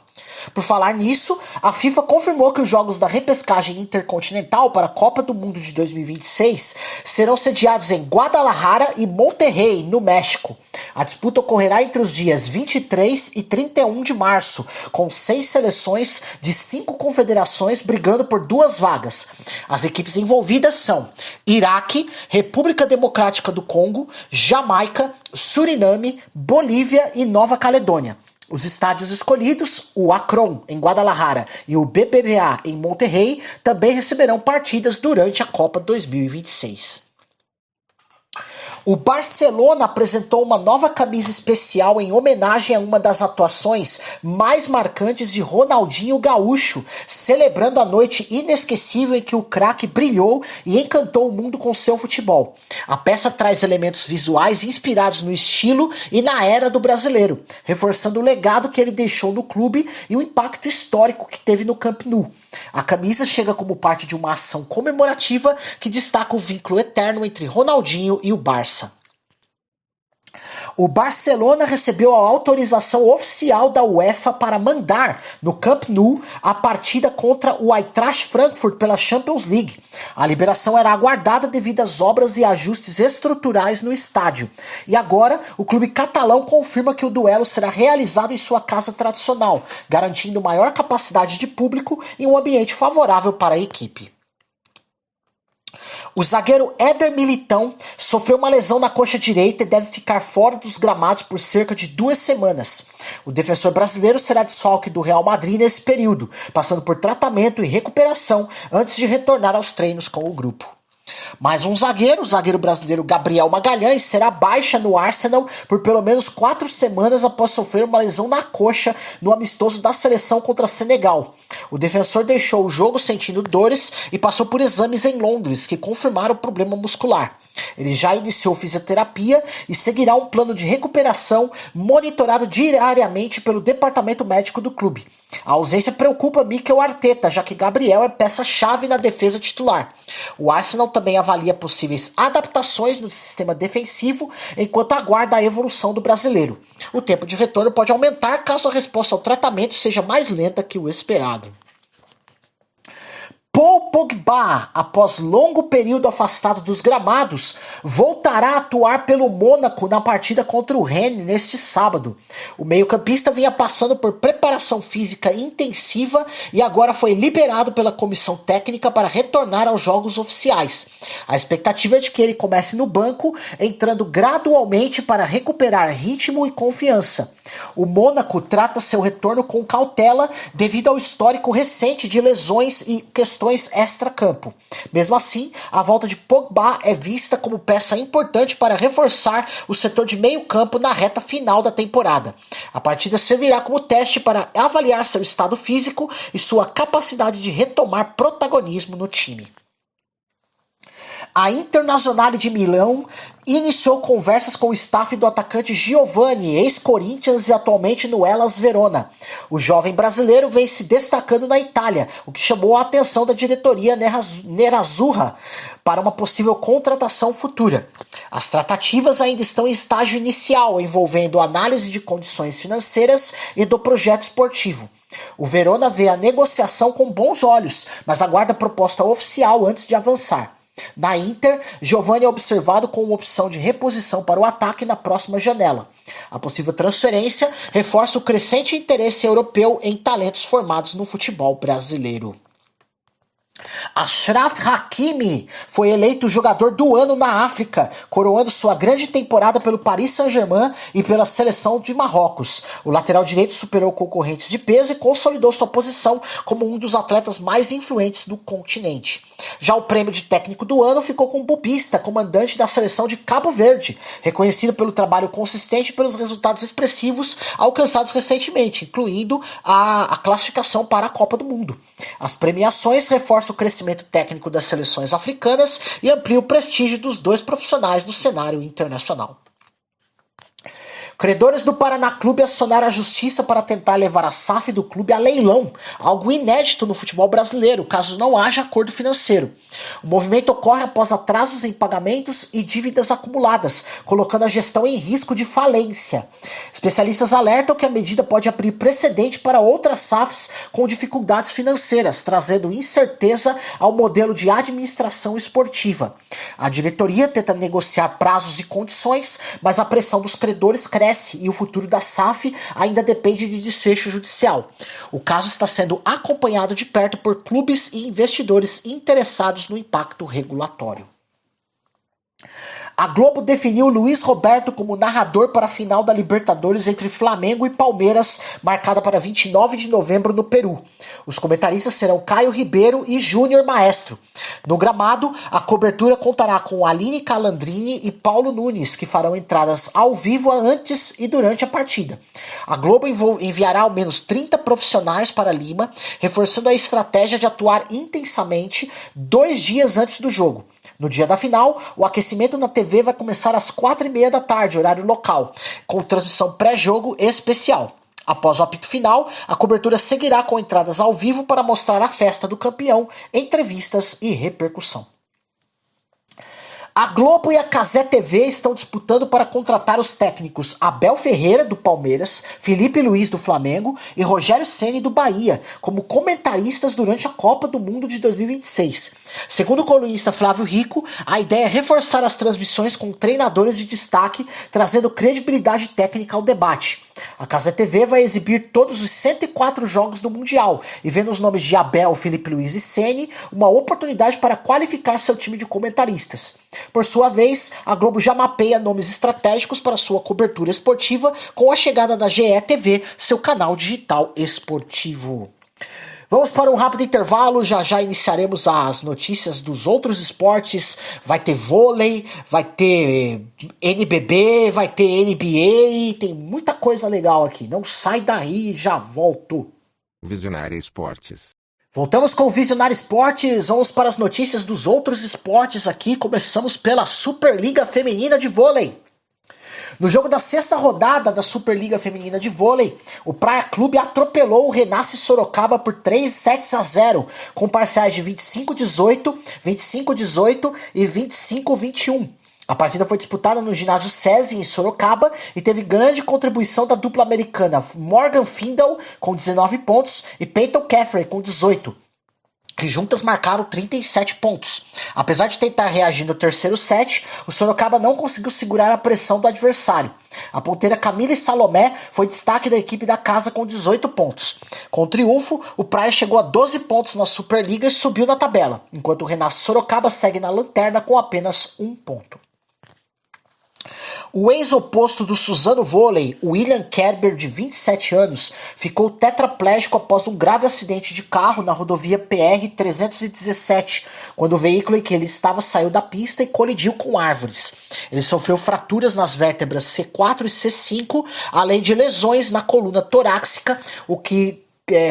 Por falar nisso, a FIFA confirmou que os jogos da repescagem intercontinental para a Copa do Mundo de 2026 serão sediados em Guadalajara e Monterrey, no México. A disputa ocorrerá entre os dias 23 e 31 de março, com 6 seleções de 5 confederações brigando por 2 vagas. As equipes envolvidas são Iraque, República Democrática do Congo, Jamaica, Suriname, Bolívia e Nova Caledônia. Os estádios escolhidos, o Akron, em Guadalajara, e o BBVA, em Monterrey, também receberão partidas durante a Copa 2026. O Barcelona apresentou uma nova camisa especial em homenagem a uma das atuações mais marcantes de Ronaldinho Gaúcho, celebrando a noite inesquecível em que o craque brilhou e encantou o mundo com seu futebol. A peça traz elementos visuais inspirados no estilo e na era do brasileiro, reforçando o legado que ele deixou no clube e o impacto histórico que teve no Camp Nou. A camisa chega como parte de uma ação comemorativa que destaca o vínculo eterno entre Ronaldinho e o Barça. O Barcelona recebeu a autorização oficial da UEFA para mandar no Camp Nou a partida contra o Eintracht Frankfurt pela Champions League. A liberação era aguardada devido às obras e ajustes estruturais no estádio. E agora, o clube catalão confirma que o duelo será realizado em sua casa tradicional, garantindo maior capacidade de público e um ambiente favorável para a equipe. O zagueiro Éder Militão sofreu uma lesão na coxa direita e deve ficar fora dos gramados por cerca de 2 semanas. O defensor brasileiro será desfalque do Real Madrid nesse período, passando por tratamento e recuperação antes de retornar aos treinos com o grupo. Mais um zagueiro, o zagueiro brasileiro Gabriel Magalhães, será baixa no Arsenal por pelo menos 4 semanas após sofrer uma lesão na coxa no amistoso da seleção contra Senegal. O defensor deixou o jogo sentindo dores e passou por exames em Londres que confirmaram o problema muscular. Ele já iniciou fisioterapia e seguirá um plano de recuperação monitorado diariamente pelo departamento médico do clube. A ausência preocupa Mikel Arteta, já que Gabriel é peça-chave na defesa titular. O Arsenal também avalia possíveis adaptações no sistema defensivo enquanto aguarda a evolução do brasileiro. O tempo de retorno pode aumentar caso a resposta ao tratamento seja mais lenta que o esperado. Paul Pogba, após longo período afastado dos gramados, voltará a atuar pelo Mônaco na partida contra o Rennes neste sábado. O meio-campista vinha passando por preparação física intensiva e agora foi liberado pela comissão técnica para retornar aos jogos oficiais. A expectativa é de que ele comece no banco, entrando gradualmente para recuperar ritmo e confiança. O Mônaco trata seu retorno com cautela devido ao histórico recente de lesões e questões extra-campo. Mesmo assim, a volta de Pogba é vista como peça importante para reforçar o setor de meio-campo na reta final da temporada. A partida servirá como teste para avaliar seu estado físico e sua capacidade de retomar protagonismo no time. A Internazionale de Milão iniciou conversas com o staff do atacante Giovani, ex-Corinthians e atualmente no Hellas Verona. O jovem brasileiro vem se destacando na Itália, o que chamou a atenção da diretoria nerazzurra para uma possível contratação futura. As tratativas ainda estão em estágio inicial, envolvendo análise de condições financeiras e do projeto esportivo. O Verona vê a negociação com bons olhos, mas aguarda a proposta oficial antes de avançar. Na Inter, Giovani é observado como uma opção de reposição para o ataque na próxima janela. A possível transferência reforça o crescente interesse europeu em talentos formados no futebol brasileiro. Achraf Hakimi foi eleito jogador do ano na África, coroando sua grande temporada pelo Paris Saint-Germain e pela seleção de Marrocos. O lateral direito superou concorrentes de peso e consolidou sua posição como um dos atletas mais influentes do continente. Já o prêmio de técnico do ano ficou com Bubista, comandante da seleção de Cabo Verde, reconhecido pelo trabalho consistente e pelos resultados expressivos alcançados recentemente, incluindo a classificação para a Copa do Mundo. As premiações reforçam o crescimento técnico das seleções africanas e ampliam o prestígio dos dois profissionais no cenário internacional. Credores do Paraná Clube acionaram a justiça para tentar levar a SAF do clube a leilão, algo inédito no futebol brasileiro, caso não haja acordo financeiro. O movimento ocorre após atrasos em pagamentos e dívidas acumuladas, colocando a gestão em risco de falência. Especialistas alertam que a medida pode abrir precedente para outras SAFs com dificuldades financeiras, trazendo incerteza ao modelo de administração esportiva. A diretoria tenta negociar prazos e condições, mas a pressão dos credores cresce e o futuro da SAF ainda depende de desfecho judicial. O caso está sendo acompanhado de perto por clubes e investidores interessados no impacto regulatório. A Globo definiu Luiz Roberto como narrador para a final da Libertadores entre Flamengo e Palmeiras, marcada para 29 de novembro no Peru. Os comentaristas serão Caio Ribeiro e Júnior Maestro. No gramado, a cobertura contará com Aline Calandrini e Paulo Nunes, que farão entradas ao vivo antes e durante a partida. A Globo enviará ao menos 30 profissionais para Lima, reforçando a estratégia de atuar intensamente 2 dias antes do jogo. No dia da final, o aquecimento na TV vai começar às 4h30 da tarde, horário local, com transmissão pré-jogo especial. Após o apito final, a cobertura seguirá com entradas ao vivo para mostrar a festa do campeão, entrevistas e repercussão. A Globo e a Cazé TV estão disputando para contratar os técnicos Abel Ferreira, do Palmeiras, Felipe Luiz, do Flamengo e Rogério Ceni, do Bahia, como comentaristas durante a Copa do Mundo de 2026. Segundo o colunista Flávio Rico, a ideia é reforçar as transmissões com treinadores de destaque, trazendo credibilidade técnica ao debate. A Cazé TV vai exibir todos os 104 jogos do Mundial e, vendo os nomes de Abel, Felipe Luiz e Ceni, uma oportunidade para qualificar seu time de comentaristas. Por sua vez, a Globo já mapeia nomes estratégicos para sua cobertura esportiva com a chegada da GE TV, seu canal digital esportivo. Vamos para um rápido intervalo, já iniciaremos as notícias dos outros esportes. Vai ter vôlei, vai ter NBB, vai ter NBA, tem muita coisa legal aqui. Não sai daí, já volto. Visionária Esportes. Voltamos com o Visionário Esportes, vamos para as notícias dos outros esportes aqui. Começamos pela Superliga Feminina de Vôlei. No jogo da sexta rodada da Superliga Feminina de Vôlei, o Praia Clube atropelou o Renasce Sorocaba por 3-7-0, com parciais de 25-18, 25-18 e 25-21. A partida foi disputada no ginásio SESI em Sorocaba e teve grande contribuição da dupla americana Morgan Findle com 19 pontos e Peyton Caffrey com 18. Que juntas marcaram 37 pontos. Apesar de tentar reagir no terceiro set, o Sorocaba não conseguiu segurar a pressão do adversário. A ponteira Camille Salomé foi destaque da equipe da casa com 18 pontos. Com o triunfo, o Praia chegou a 12 pontos na Superliga e subiu na tabela, enquanto o Renasce Sorocaba segue na lanterna com apenas 1 ponto. O ex-oposto do Suzano Vôlei, William Kerber, de 27 anos, ficou tetraplégico após um grave acidente de carro na rodovia PR-317, quando o veículo em que ele estava saiu da pista e colidiu com árvores. Ele sofreu fraturas nas vértebras C4 e C5, além de lesões na coluna torácica, o que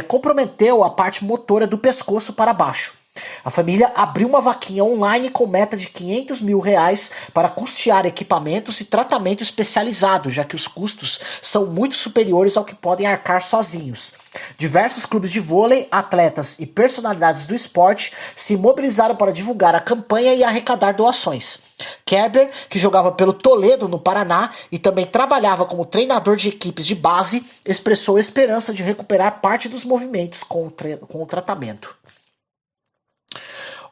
comprometeu a parte motora do pescoço para baixo. A família abriu uma vaquinha online com meta de R$500 mil para custear equipamentos e tratamento especializado, já que os custos são muito superiores ao que podem arcar sozinhos. Diversos clubes de vôlei, atletas e personalidades do esporte se mobilizaram para divulgar a campanha e arrecadar doações. Kerber, que jogava pelo Toledo, no Paraná, e também trabalhava como treinador de equipes de base, expressou esperança de recuperar parte dos movimentos com o tratamento.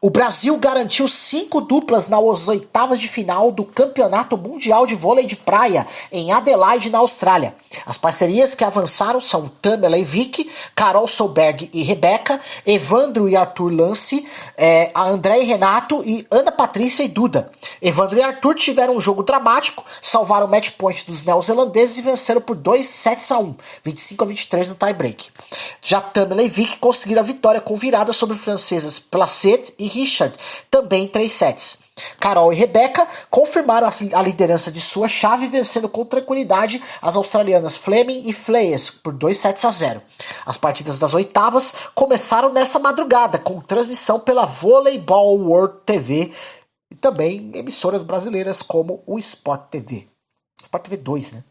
O Brasil garantiu 5 duplas nas oitavas de final do Campeonato Mundial de Vôlei de Praia em Adelaide, na Austrália. As parcerias que avançaram são Tamela e Vicky, Carol Solberg e Rebeca, Evandro e Arthur Lance, a André e Renato e Ana Patrícia e Duda. Evandro e Arthur tiveram um jogo dramático, salvaram o match point dos neozelandeses e venceram por 2-7-1, 25-23 no tie-break. Já Tamela e Vicky conseguiram a vitória com virada sobre francesas Placet e Richard, também em 3 sets. Carol e Rebeca confirmaram a liderança de sua chave, vencendo com tranquilidade as australianas Fleming e Fleyes por 2-0. As partidas das oitavas começaram nessa madrugada, com transmissão pela Volleyball World TV e também emissoras brasileiras como o Sport TV. Sport TV 2, né?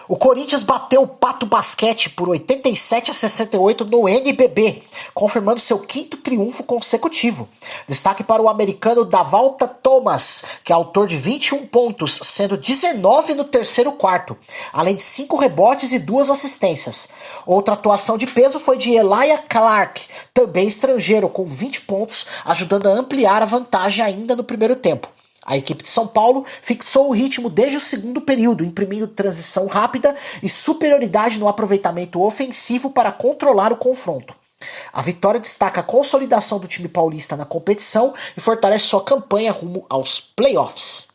O Corinthians bateu o Pato Basquete por 87-68 no NBB, confirmando seu 5º triunfo consecutivo. Destaque para o americano Davalta Thomas, que é autor de 21 pontos, sendo 19 no terceiro quarto, além de 5 rebotes e 2 assistências. Outra atuação de peso foi de Elijah Clark, também estrangeiro, com 20 pontos, ajudando a ampliar a vantagem ainda no primeiro tempo. A equipe de São Paulo fixou o ritmo desde o segundo período, imprimindo transição rápida e superioridade no aproveitamento ofensivo para controlar o confronto. A vitória destaca a consolidação do time paulista na competição e fortalece sua campanha rumo aos playoffs.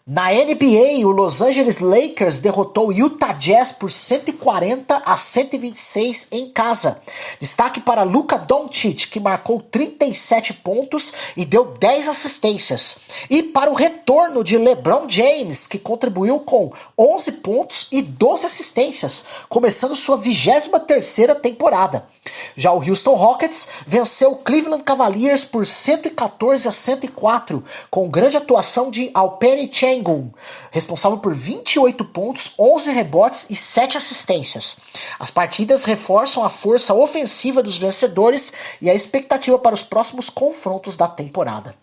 Na NBA, o Los Angeles Lakers derrotou o Utah Jazz por 140-126 em casa. Destaque para Luka Doncic, que marcou 37 pontos e deu 10 assistências. E para o retorno de LeBron James, que contribuiu com 11 pontos e 12 assistências, começando sua 23ª temporada. Já o Houston Rockets venceu o Cleveland Cavaliers por 114-104, com grande atuação de Alperen Sengun, responsável por 28 pontos, 11 rebotes e 7 assistências. As partidas reforçam a força ofensiva dos vencedores e a expectativa para os próximos confrontos da temporada.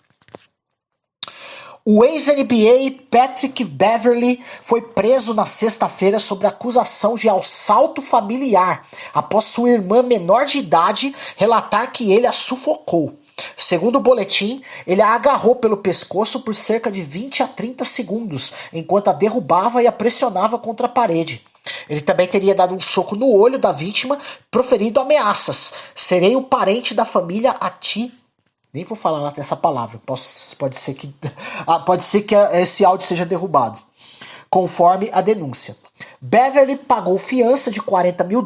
O ex-NBA Patrick Beverley foi preso na sexta-feira sob acusação de assalto familiar, após sua irmã menor de idade relatar que ele a sufocou. Segundo o boletim, ele a agarrou pelo pescoço por cerca de 20 a 30 segundos, enquanto a derrubava e a pressionava contra a parede. Ele também teria dado um soco no olho da vítima, proferindo ameaças. Serei o parente da família a ti. Nem vou falar essa palavra, pode ser que esse áudio seja derrubado, conforme a denúncia. Beverly pagou fiança de $40 mil,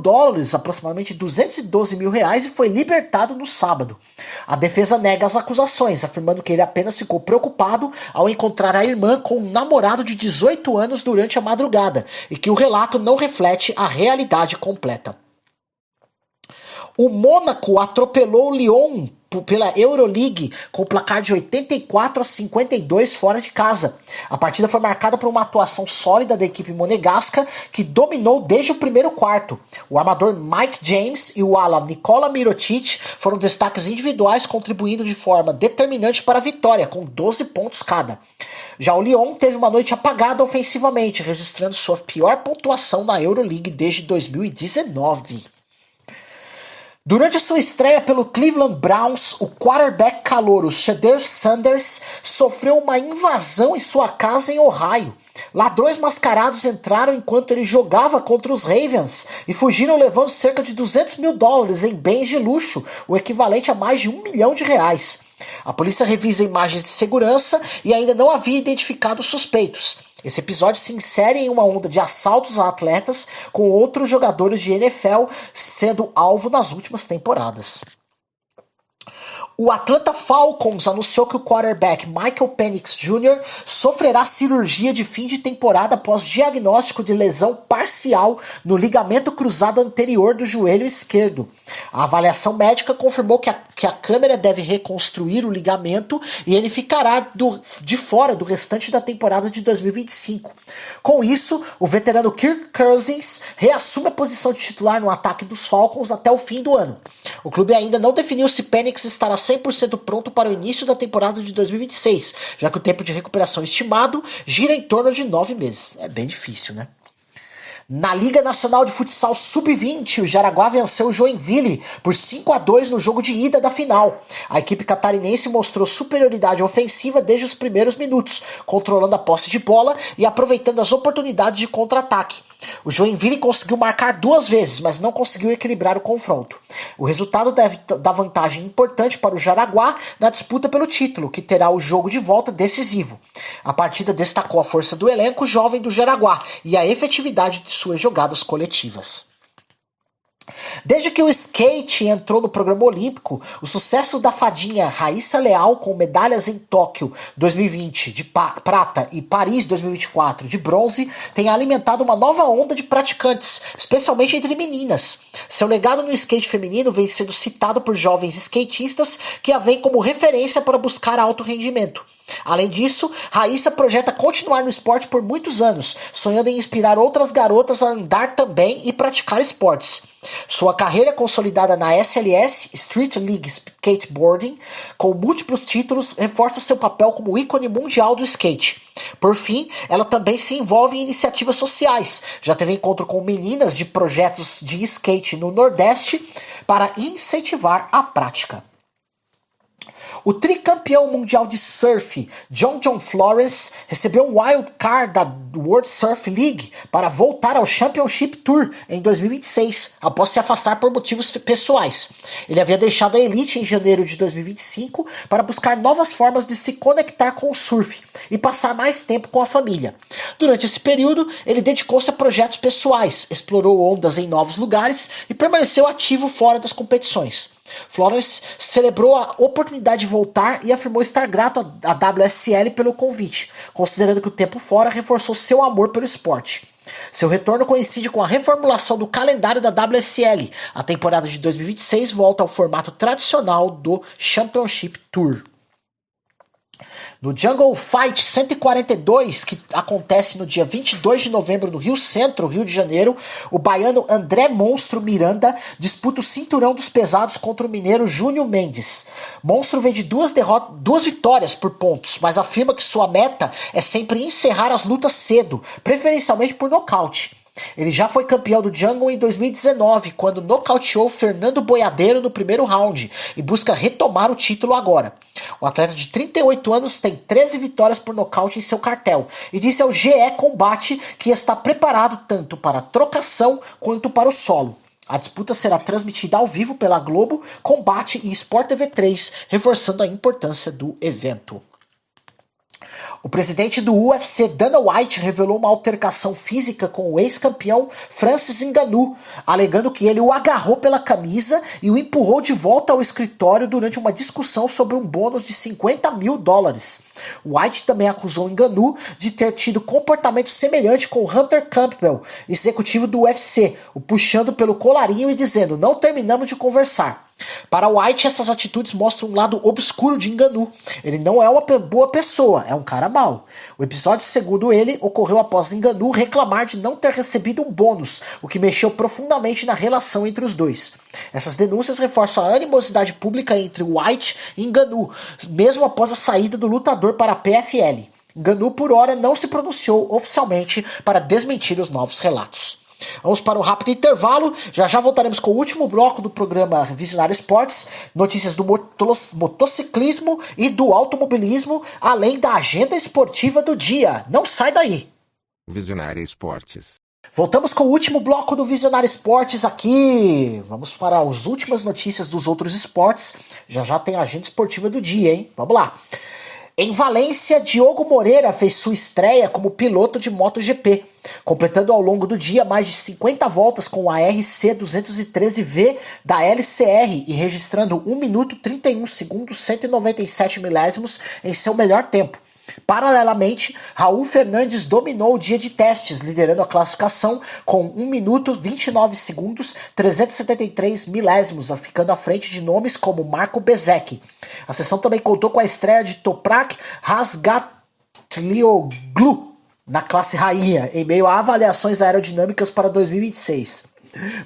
aproximadamente R$212 mil, e foi libertado no sábado. A defesa nega as acusações, afirmando que ele apenas ficou preocupado ao encontrar a irmã com um namorado de 18 anos durante a madrugada e que o relato não reflete a realidade completa. O Mônaco atropelou o Lyon pela Euroleague com o placar de 84-52 fora de casa. A partida foi marcada por uma atuação sólida da equipe monegasca, que dominou desde o primeiro quarto. O armador Mike James e o ala Nikola Mirotic foram destaques individuais, contribuindo de forma determinante para a vitória, com 12 pontos cada. Já o Lyon teve uma noite apagada ofensivamente, registrando sua pior pontuação na Euroleague desde 2019. Durante a sua estreia pelo Cleveland Browns, o quarterback calouro Shedeur Sanders sofreu uma invasão em sua casa em Ohio. Ladrões mascarados entraram enquanto ele jogava contra os Ravens e fugiram levando cerca de $200 mil em bens de luxo, o equivalente a mais de R$1 milhão. A polícia revisa imagens de segurança e ainda não havia identificado suspeitos. Esse episódio se insere em uma onda de assaltos a atletas, com outros jogadores de NFL sendo alvo nas últimas temporadas. O Atlanta Falcons anunciou que o quarterback Michael Penix Jr. sofrerá cirurgia de fim de temporada após diagnóstico de lesão parcial no ligamento cruzado anterior do joelho esquerdo. A avaliação médica confirmou que a câmera deve reconstruir o ligamento e ele ficará de fora do restante da temporada de 2025. Com isso, o veterano Kirk Cousins reassume a posição de titular no ataque dos Falcons até o fim do ano. O clube ainda não definiu se Penix estará 100% pronto para o início da temporada de 2026, já que o tempo de recuperação estimado gira em torno de 9 meses. É bem difícil, né? Na Liga Nacional de Futsal Sub-20, o Jaraguá venceu o Joinville por 5-2 no jogo de ida da final. A equipe catarinense mostrou superioridade ofensiva desde os primeiros minutos, controlando a posse de bola e aproveitando as oportunidades de contra-ataque. O Joinville conseguiu marcar 2 vezes, mas não conseguiu equilibrar o confronto. O resultado deve dar vantagem importante para o Jaraguá na disputa pelo título, que terá o jogo de volta decisivo. A partida destacou a força do elenco jovem do Jaraguá e a efetividade de suas jogadas coletivas. Desde que o skate entrou no programa olímpico, o sucesso da fadinha Raíssa Leal, com medalhas em Tóquio 2020 de prata e Paris 2024 de bronze, tem alimentado uma nova onda de praticantes, especialmente entre meninas. Seu legado no skate feminino vem sendo citado por jovens skatistas que a veem como referência para buscar alto rendimento. Além disso, Raíssa projeta continuar no esporte por muitos anos, sonhando em inspirar outras garotas a andar também e praticar esportes. Sua carreira consolidada na SLS, Street League Skateboarding, com múltiplos títulos, reforça seu papel como ícone mundial do skate. Por fim, ela também se envolve em iniciativas sociais. Já teve encontro com meninas de projetos de skate no Nordeste para incentivar a prática. O tricampeão mundial de surf, John Florence, recebeu um wild card da World Surf League para voltar ao Championship Tour em 2026, após se afastar por motivos pessoais. Ele havia deixado a elite em janeiro de 2025 para buscar novas formas de se conectar com o surf e passar mais tempo com a família. Durante esse período, ele dedicou-se a projetos pessoais, explorou ondas em novos lugares e permaneceu ativo fora das competições. Florence celebrou a oportunidade de voltar e afirmou estar grato à WSL pelo convite, considerando que o tempo fora reforçou seu amor pelo esporte. Seu retorno coincide com a reformulação do calendário da WSL. A temporada de 2026 volta ao formato tradicional do Championship Tour. No Jungle Fight 142, que acontece no dia 22 de novembro no Rio Centro, Rio de Janeiro, o baiano André Monstro Miranda disputa o cinturão dos pesados contra o mineiro Júnior Mendes. Monstro vem de 2 vitórias por pontos, mas afirma que sua meta é sempre encerrar as lutas cedo, preferencialmente por nocaute. Ele já foi campeão do Jungle em 2019, quando nocauteou Fernando Boiadeiro no primeiro round e busca retomar o título agora. O atleta de 38 anos tem 13 vitórias por nocaute em seu cartel e disse ao GE Combate que está preparado tanto para a trocação quanto para o solo. A disputa será transmitida ao vivo pela Globo, Combate e Sport TV 3, reforçando a importância do evento. O presidente do UFC, Dana White, revelou uma altercação física com o ex-campeão Francis Ngannou, alegando que ele o agarrou pela camisa e o empurrou de volta ao escritório durante uma discussão sobre um bônus de $50 mil. White também acusou Ngannou de ter tido comportamento semelhante com Hunter Campbell, executivo do UFC, o puxando pelo colarinho e dizendo: "Não terminamos de conversar". Para White, essas atitudes mostram um lado obscuro de Ngannou. Ele não é uma boa pessoa, é um cara mau. O episódio, segundo ele, ocorreu após Ngannou reclamar de não ter recebido um bônus, o que mexeu profundamente na relação entre os dois. Essas denúncias reforçam a animosidade pública entre White e Ngannou, mesmo após a saída do lutador para a PFL. Ngannou, por hora, não se pronunciou oficialmente para desmentir os novos relatos. Vamos para um rápido intervalo, já voltaremos com o último bloco do programa Visionário Esportes, notícias do motociclismo e do automobilismo, além da agenda esportiva do dia. Não sai daí! Visionário Esportes. Voltamos com o último bloco do Visionário Esportes aqui. Vamos para as últimas notícias dos outros esportes. Já tem a agenda esportiva do dia, hein? Vamos lá. Em Valência, Diogo Moreira fez sua estreia como piloto de MotoGP, completando ao longo do dia mais de 50 voltas com a RC 213V da LCR e registrando 1 minuto 31 segundos 197 milésimos em seu melhor tempo. Paralelamente, Raul Fernandes dominou o dia de testes, liderando a classificação com 1 minuto 29 segundos 373 milésimos, ficando à frente de nomes como Marco Bezzecchi. A sessão também contou com a estreia de Toprak Razgatlioglu na classe rainha, em meio a avaliações aerodinâmicas para 2026.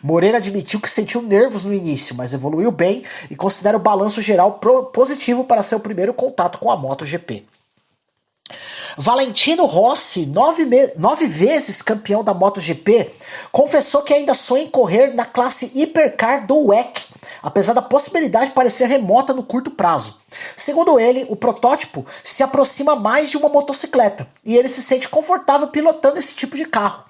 Moreira admitiu que sentiu nervos no início, mas evoluiu bem e considera o balanço geral positivo para seu primeiro contato com a MotoGP. Valentino Rossi, 9 vezes campeão da MotoGP, confessou que ainda sonha em correr na classe Hypercar do WEC, apesar da possibilidade parecer remota no curto prazo. Segundo ele, o protótipo se aproxima mais de uma motocicleta e ele se sente confortável pilotando esse tipo de carro.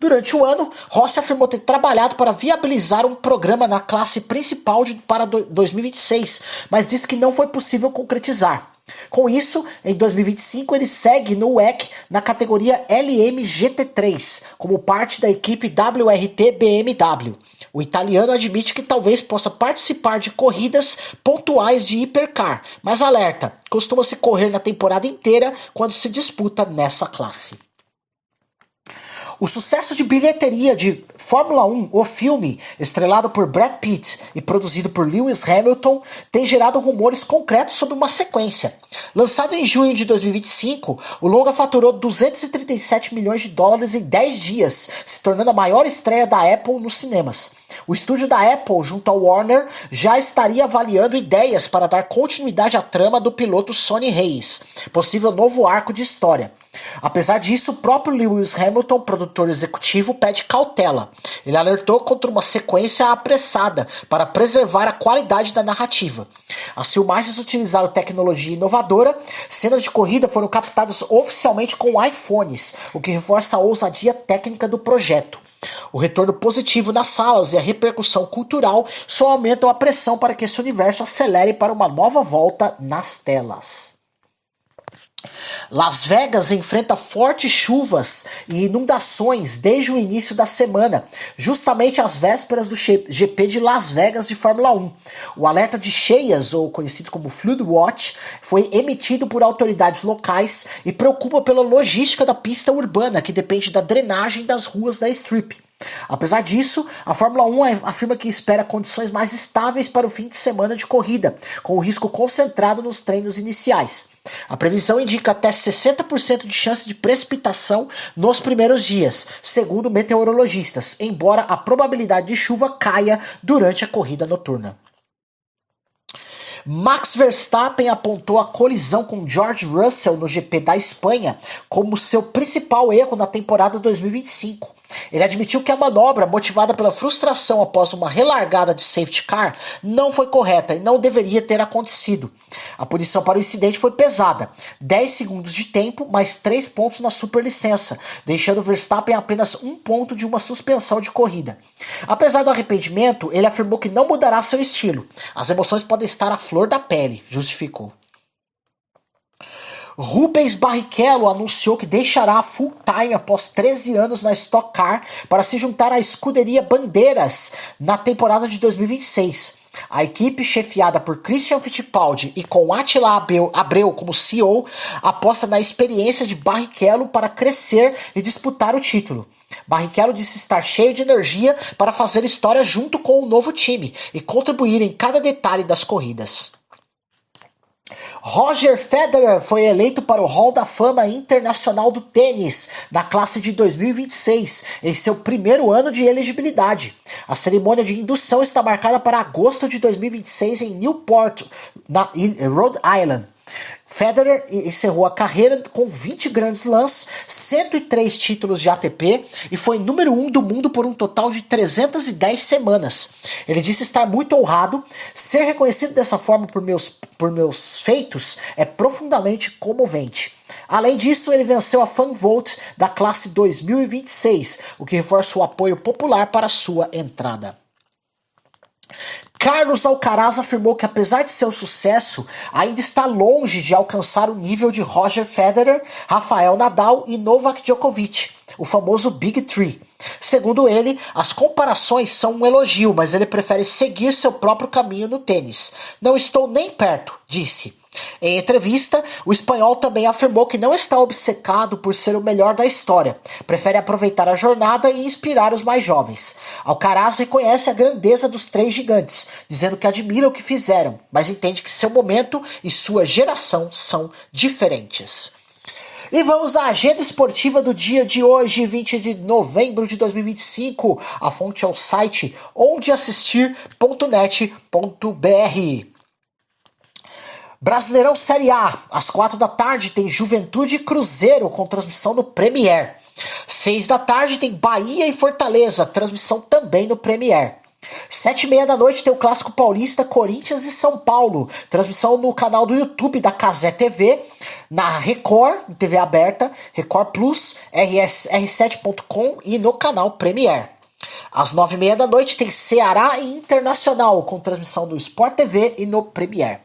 Durante o ano, Rossi afirmou ter trabalhado para viabilizar um programa na classe principal para 2026, mas disse que não foi possível concretizar. Com isso, em 2025 ele segue no WEC na categoria LMGT3, como parte da equipe WRT BMW. O italiano admite que talvez possa participar de corridas pontuais de hipercar, mas alerta, costuma-se correr na temporada inteira quando se disputa nessa classe. O sucesso de bilheteria de Fórmula 1, o filme, estrelado por Brad Pitt e produzido por Lewis Hamilton, tem gerado rumores concretos sobre uma sequência. Lançado em junho de 2025, o longa faturou 237 milhões de dólares em 10 dias, se tornando a maior estreia da Apple nos cinemas. O estúdio da Apple, junto ao Warner, já estaria avaliando ideias para dar continuidade à trama do piloto Sonny Hayes, possível novo arco de história. Apesar disso, o próprio Lewis Hamilton, produtor executivo, pede cautela. Ele alertou contra uma sequência apressada para preservar a qualidade da narrativa. As filmagens utilizaram tecnologia inovadora, cenas de corrida foram captadas oficialmente com iPhones, o que reforça a ousadia técnica do projeto. O retorno positivo nas salas e a repercussão cultural só aumentam a pressão para que esse universo acelere para uma nova volta nas telas. Las Vegas enfrenta fortes chuvas e inundações desde o início da semana, justamente às vésperas do GP de Las Vegas de Fórmula 1. O alerta de cheias, ou conhecido como Flood Watch, foi emitido por autoridades locais e preocupa pela logística da pista urbana, que depende da drenagem das ruas da Strip. Apesar disso, a Fórmula 1 afirma que espera condições mais estáveis para o fim de semana de corrida, com o risco concentrado nos treinos iniciais. A previsão indica até 60% de chance de precipitação nos primeiros dias, segundo meteorologistas, embora a probabilidade de chuva caia durante a corrida noturna. Max Verstappen apontou a colisão com George Russell no GP da Espanha como seu principal erro na temporada 2025. Ele admitiu que a manobra, motivada pela frustração após uma relargada de safety car, não foi correta e não deveria ter acontecido. A punição para o incidente foi pesada, 10 segundos de tempo, mais 3 pontos na superlicença, deixando Verstappen apenas 1 ponto de uma suspensão de corrida. Apesar do arrependimento, ele afirmou que não mudará seu estilo. As emoções podem estar à flor da pele, justificou. Rubens Barrichello anunciou que deixará a full-time após 13 anos na Stock Car para se juntar à escuderia Bandeiras na temporada de 2026. A equipe, chefiada por Christian Fittipaldi e com Attila Abreu como CEO, aposta na experiência de Barrichello para crescer e disputar o título. Barrichello disse estar cheio de energia para fazer história junto com o novo time e contribuir em cada detalhe das corridas. Roger Federer foi eleito para o Hall da Fama Internacional do Tênis na classe de 2026, em seu primeiro ano de elegibilidade. A cerimônia de indução está marcada para agosto de 2026 em Newport, Rhode Island. Federer encerrou a carreira com 20 Grand Slams, 103 títulos de ATP e foi número 1 do mundo por um total de 310 semanas. Ele disse estar muito honrado. Ser reconhecido dessa forma por meus feitos é profundamente comovente. Além disso, ele venceu a Fan Vote da classe 2026, o que reforça o apoio popular para sua entrada. Carlos Alcaraz afirmou que, apesar de seu sucesso, ainda está longe de alcançar o nível de Roger Federer, Rafael Nadal e Novak Djokovic, o famoso Big Three. Segundo ele, as comparações são um elogio, mas ele prefere seguir seu próprio caminho no tênis. Não estou nem perto, disse. Em entrevista, o espanhol também afirmou que não está obcecado por ser o melhor da história. Prefere aproveitar a jornada e inspirar os mais jovens. Alcaraz reconhece a grandeza dos três gigantes, dizendo que admira o que fizeram, mas entende que seu momento e sua geração são diferentes. E vamos à agenda esportiva do dia de hoje, 20 de novembro de 2025. A fonte é o site ondeassistir.net.br. Brasileirão Série A, às 4 da tarde tem Juventude e Cruzeiro com transmissão no Premier. 6 da tarde tem Bahia e Fortaleza, transmissão também no Premier. 7h30 da noite tem o Clássico Paulista, Corinthians e São Paulo, transmissão no canal do YouTube da Cazé TV, na Record, TV aberta, Record Plus, r7.com e no canal Premier. Às 9h30 da noite tem Ceará e Internacional, com transmissão no Sport TV e no Premier.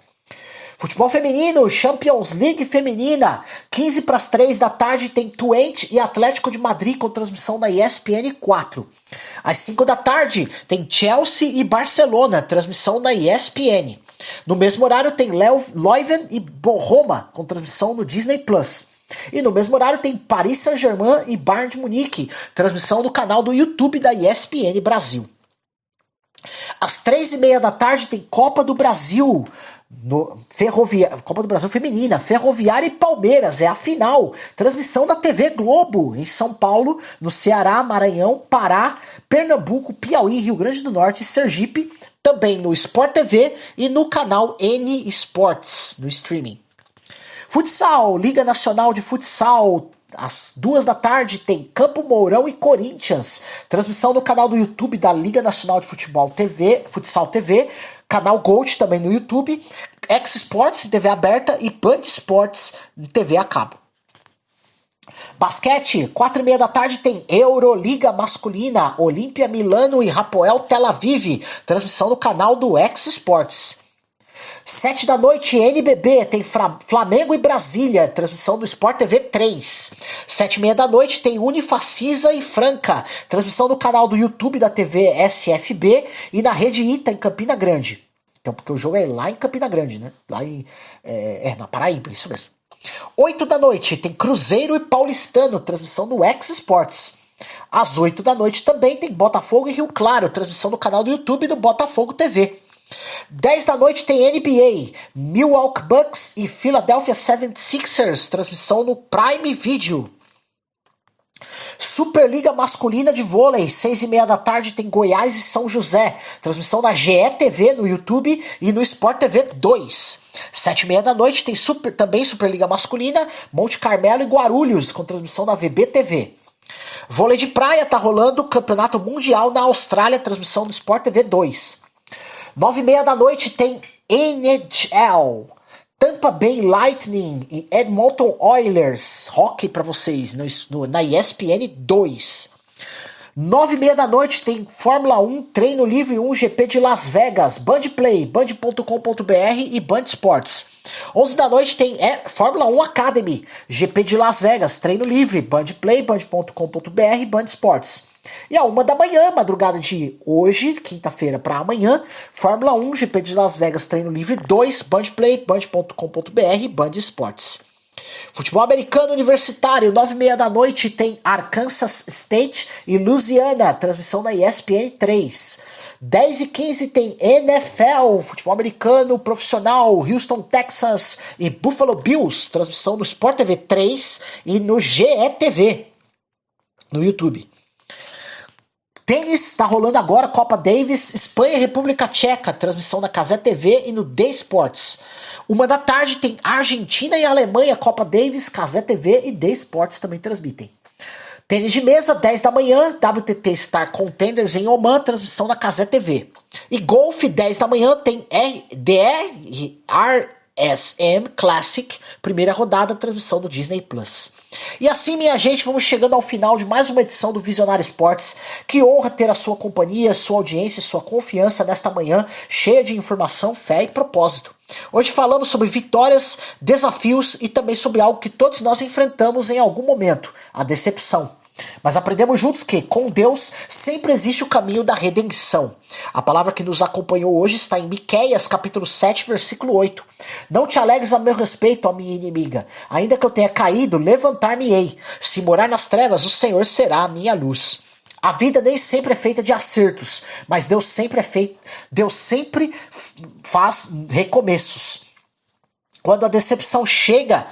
Futebol feminino, Champions League feminina, 15h45 da tarde tem Twente e Atlético de Madrid com transmissão na ESPN 4. Às 5 da tarde tem Chelsea e Barcelona, transmissão na ESPN. No mesmo horário tem Leuven e Roma com transmissão no Disney Plus. E no mesmo horário tem Paris Saint-Germain e Bayern de Munique, transmissão no canal do YouTube da ESPN Brasil. Às 3h30 da tarde tem Copa do Brasil, Copa do Brasil Feminina, Ferroviária e Palmeiras, é a final. Transmissão da TV Globo, em São Paulo, no Ceará, Maranhão, Pará, Pernambuco, Piauí, Rio Grande do Norte e Sergipe, também no Sport TV e no canal N Sports, no streaming. Futsal, Liga Nacional de Futsal, às 2 da tarde tem Campo Mourão e Corinthians, transmissão no canal do YouTube da Liga Nacional de Futsal TV, canal Gold também no YouTube, X Sports em TV aberta e Band Sports em TV a cabo. Basquete, 4h30 da tarde tem Euroliga masculina, Olímpia Milano e Hapoel Tel Aviv, transmissão no canal do X Sports. 7 da noite, NBB, tem Flamengo e Brasília, transmissão do Sport TV 3. 7h30 da noite tem Unifacisa e Franca, transmissão no canal do YouTube da TV SFB e na Rede Ita em Campina Grande. Então, porque o jogo é lá em Campina Grande, né? Lá na Paraíba, isso mesmo. 8 da noite tem Cruzeiro e Paulistano, transmissão do X Sports. Às 8 da noite também tem Botafogo e Rio Claro, transmissão no canal do YouTube do Botafogo TV. 10 da noite tem NBA, Milwaukee Bucks e Philadelphia 76ers, transmissão no Prime Video. Superliga masculina de vôlei, 6h30 da tarde tem Goiás e São José, transmissão na GE TV no YouTube e no Sport TV 2. 7h30 da noite tem também Superliga masculina, Monte Carmelo e Guarulhos, com transmissão na VB TV. Vôlei de praia tá rolando o Campeonato Mundial na Austrália, transmissão do Sport TV 2. 9h30 da noite tem NHL, Tampa Bay Lightning e Edmonton Oilers, hockey para vocês, na ESPN 2. 9h30 da noite tem Fórmula 1, Treino Livre 1 GP de Las Vegas, Band Play, band.com.br e Band Sports. 11 da noite tem Fórmula 1 Academy, GP de Las Vegas, Treino Livre, Band Play, band.com.br e Band Sports. E a 1 da manhã, madrugada de hoje, quinta-feira para amanhã, Fórmula 1, GP de Las Vegas, Treino Livre 2, Bandplay, band.com.br, Band Esportes. Futebol americano universitário, 9h30 da noite, tem Arkansas State e Louisiana, transmissão na ESPN 3. 10h15 tem NFL, futebol americano profissional, Houston, Texas e Buffalo Bills, transmissão no Sport TV 3 e no GETV, no YouTube. Tênis, está rolando agora, Copa Davis, Espanha e República Tcheca, transmissão na Cazé TV e no D Sports. 1 da tarde tem Argentina e Alemanha, Copa Davis, Cazé TV e D Sports também transmitem. Tênis de mesa, 10 da manhã, WTT Star Contenders em Oman, transmissão na Cazé TV. E golfe, 10 da manhã, tem RSM Classic, primeira rodada, transmissão do Disney Plus. E assim, minha gente, vamos chegando ao final de mais uma edição do Visionário Esportes. Que honra ter a sua companhia, sua audiência e sua confiança nesta manhã cheia de informação, fé e propósito. Hoje falamos sobre vitórias, desafios e também sobre algo que todos nós enfrentamos em algum momento, a decepção. Mas aprendemos juntos que, com Deus, sempre existe o caminho da redenção. A palavra que nos acompanhou hoje está em Miqueias, capítulo 7, versículo 8. Não te alegres a meu respeito, ó minha inimiga. Ainda que eu tenha caído, levantar-me-ei. Se morar nas trevas, o Senhor será a minha luz. A vida nem sempre é feita de acertos, mas Deus sempre faz recomeços. Quando a decepção chega,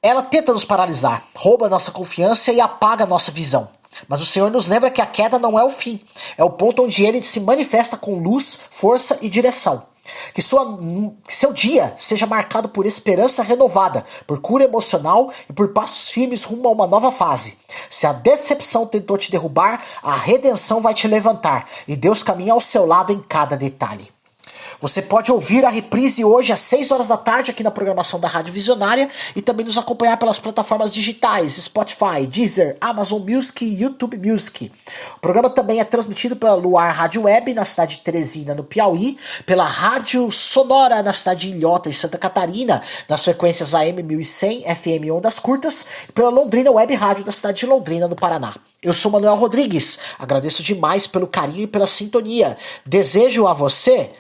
ela tenta nos paralisar, rouba nossa confiança e apaga nossa visão. Mas o Senhor nos lembra que a queda não é o fim, é o ponto onde Ele se manifesta com luz, força e direção. Que seu dia seja marcado por esperança renovada, por cura emocional e por passos firmes rumo a uma nova fase. Se a decepção tentou te derrubar, a redenção vai te levantar e Deus caminha ao seu lado em cada detalhe. Você pode ouvir a reprise hoje às 6 horas da tarde aqui na programação da Rádio Visionária e também nos acompanhar pelas plataformas digitais Spotify, Deezer, Amazon Music e YouTube Music. O programa também é transmitido pela Luar Rádio Web na cidade de Teresina, no Piauí, pela Rádio Sonora na cidade de Ilhota, em Santa Catarina, nas frequências AM 1100, FM Ondas Curtas, e pela Londrina Web Rádio da cidade de Londrina, no Paraná. Eu sou Manuel Rodrigues, agradeço demais pelo carinho e pela sintonia. Desejo a você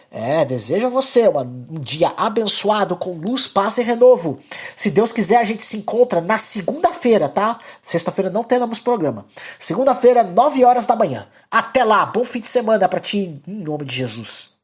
um dia abençoado com luz, paz e renovo. Se Deus quiser, a gente se encontra na segunda-feira, tá? Sexta-feira não teremos programa. Segunda-feira, 9 horas da manhã. Até lá, bom fim de semana pra ti, em nome de Jesus.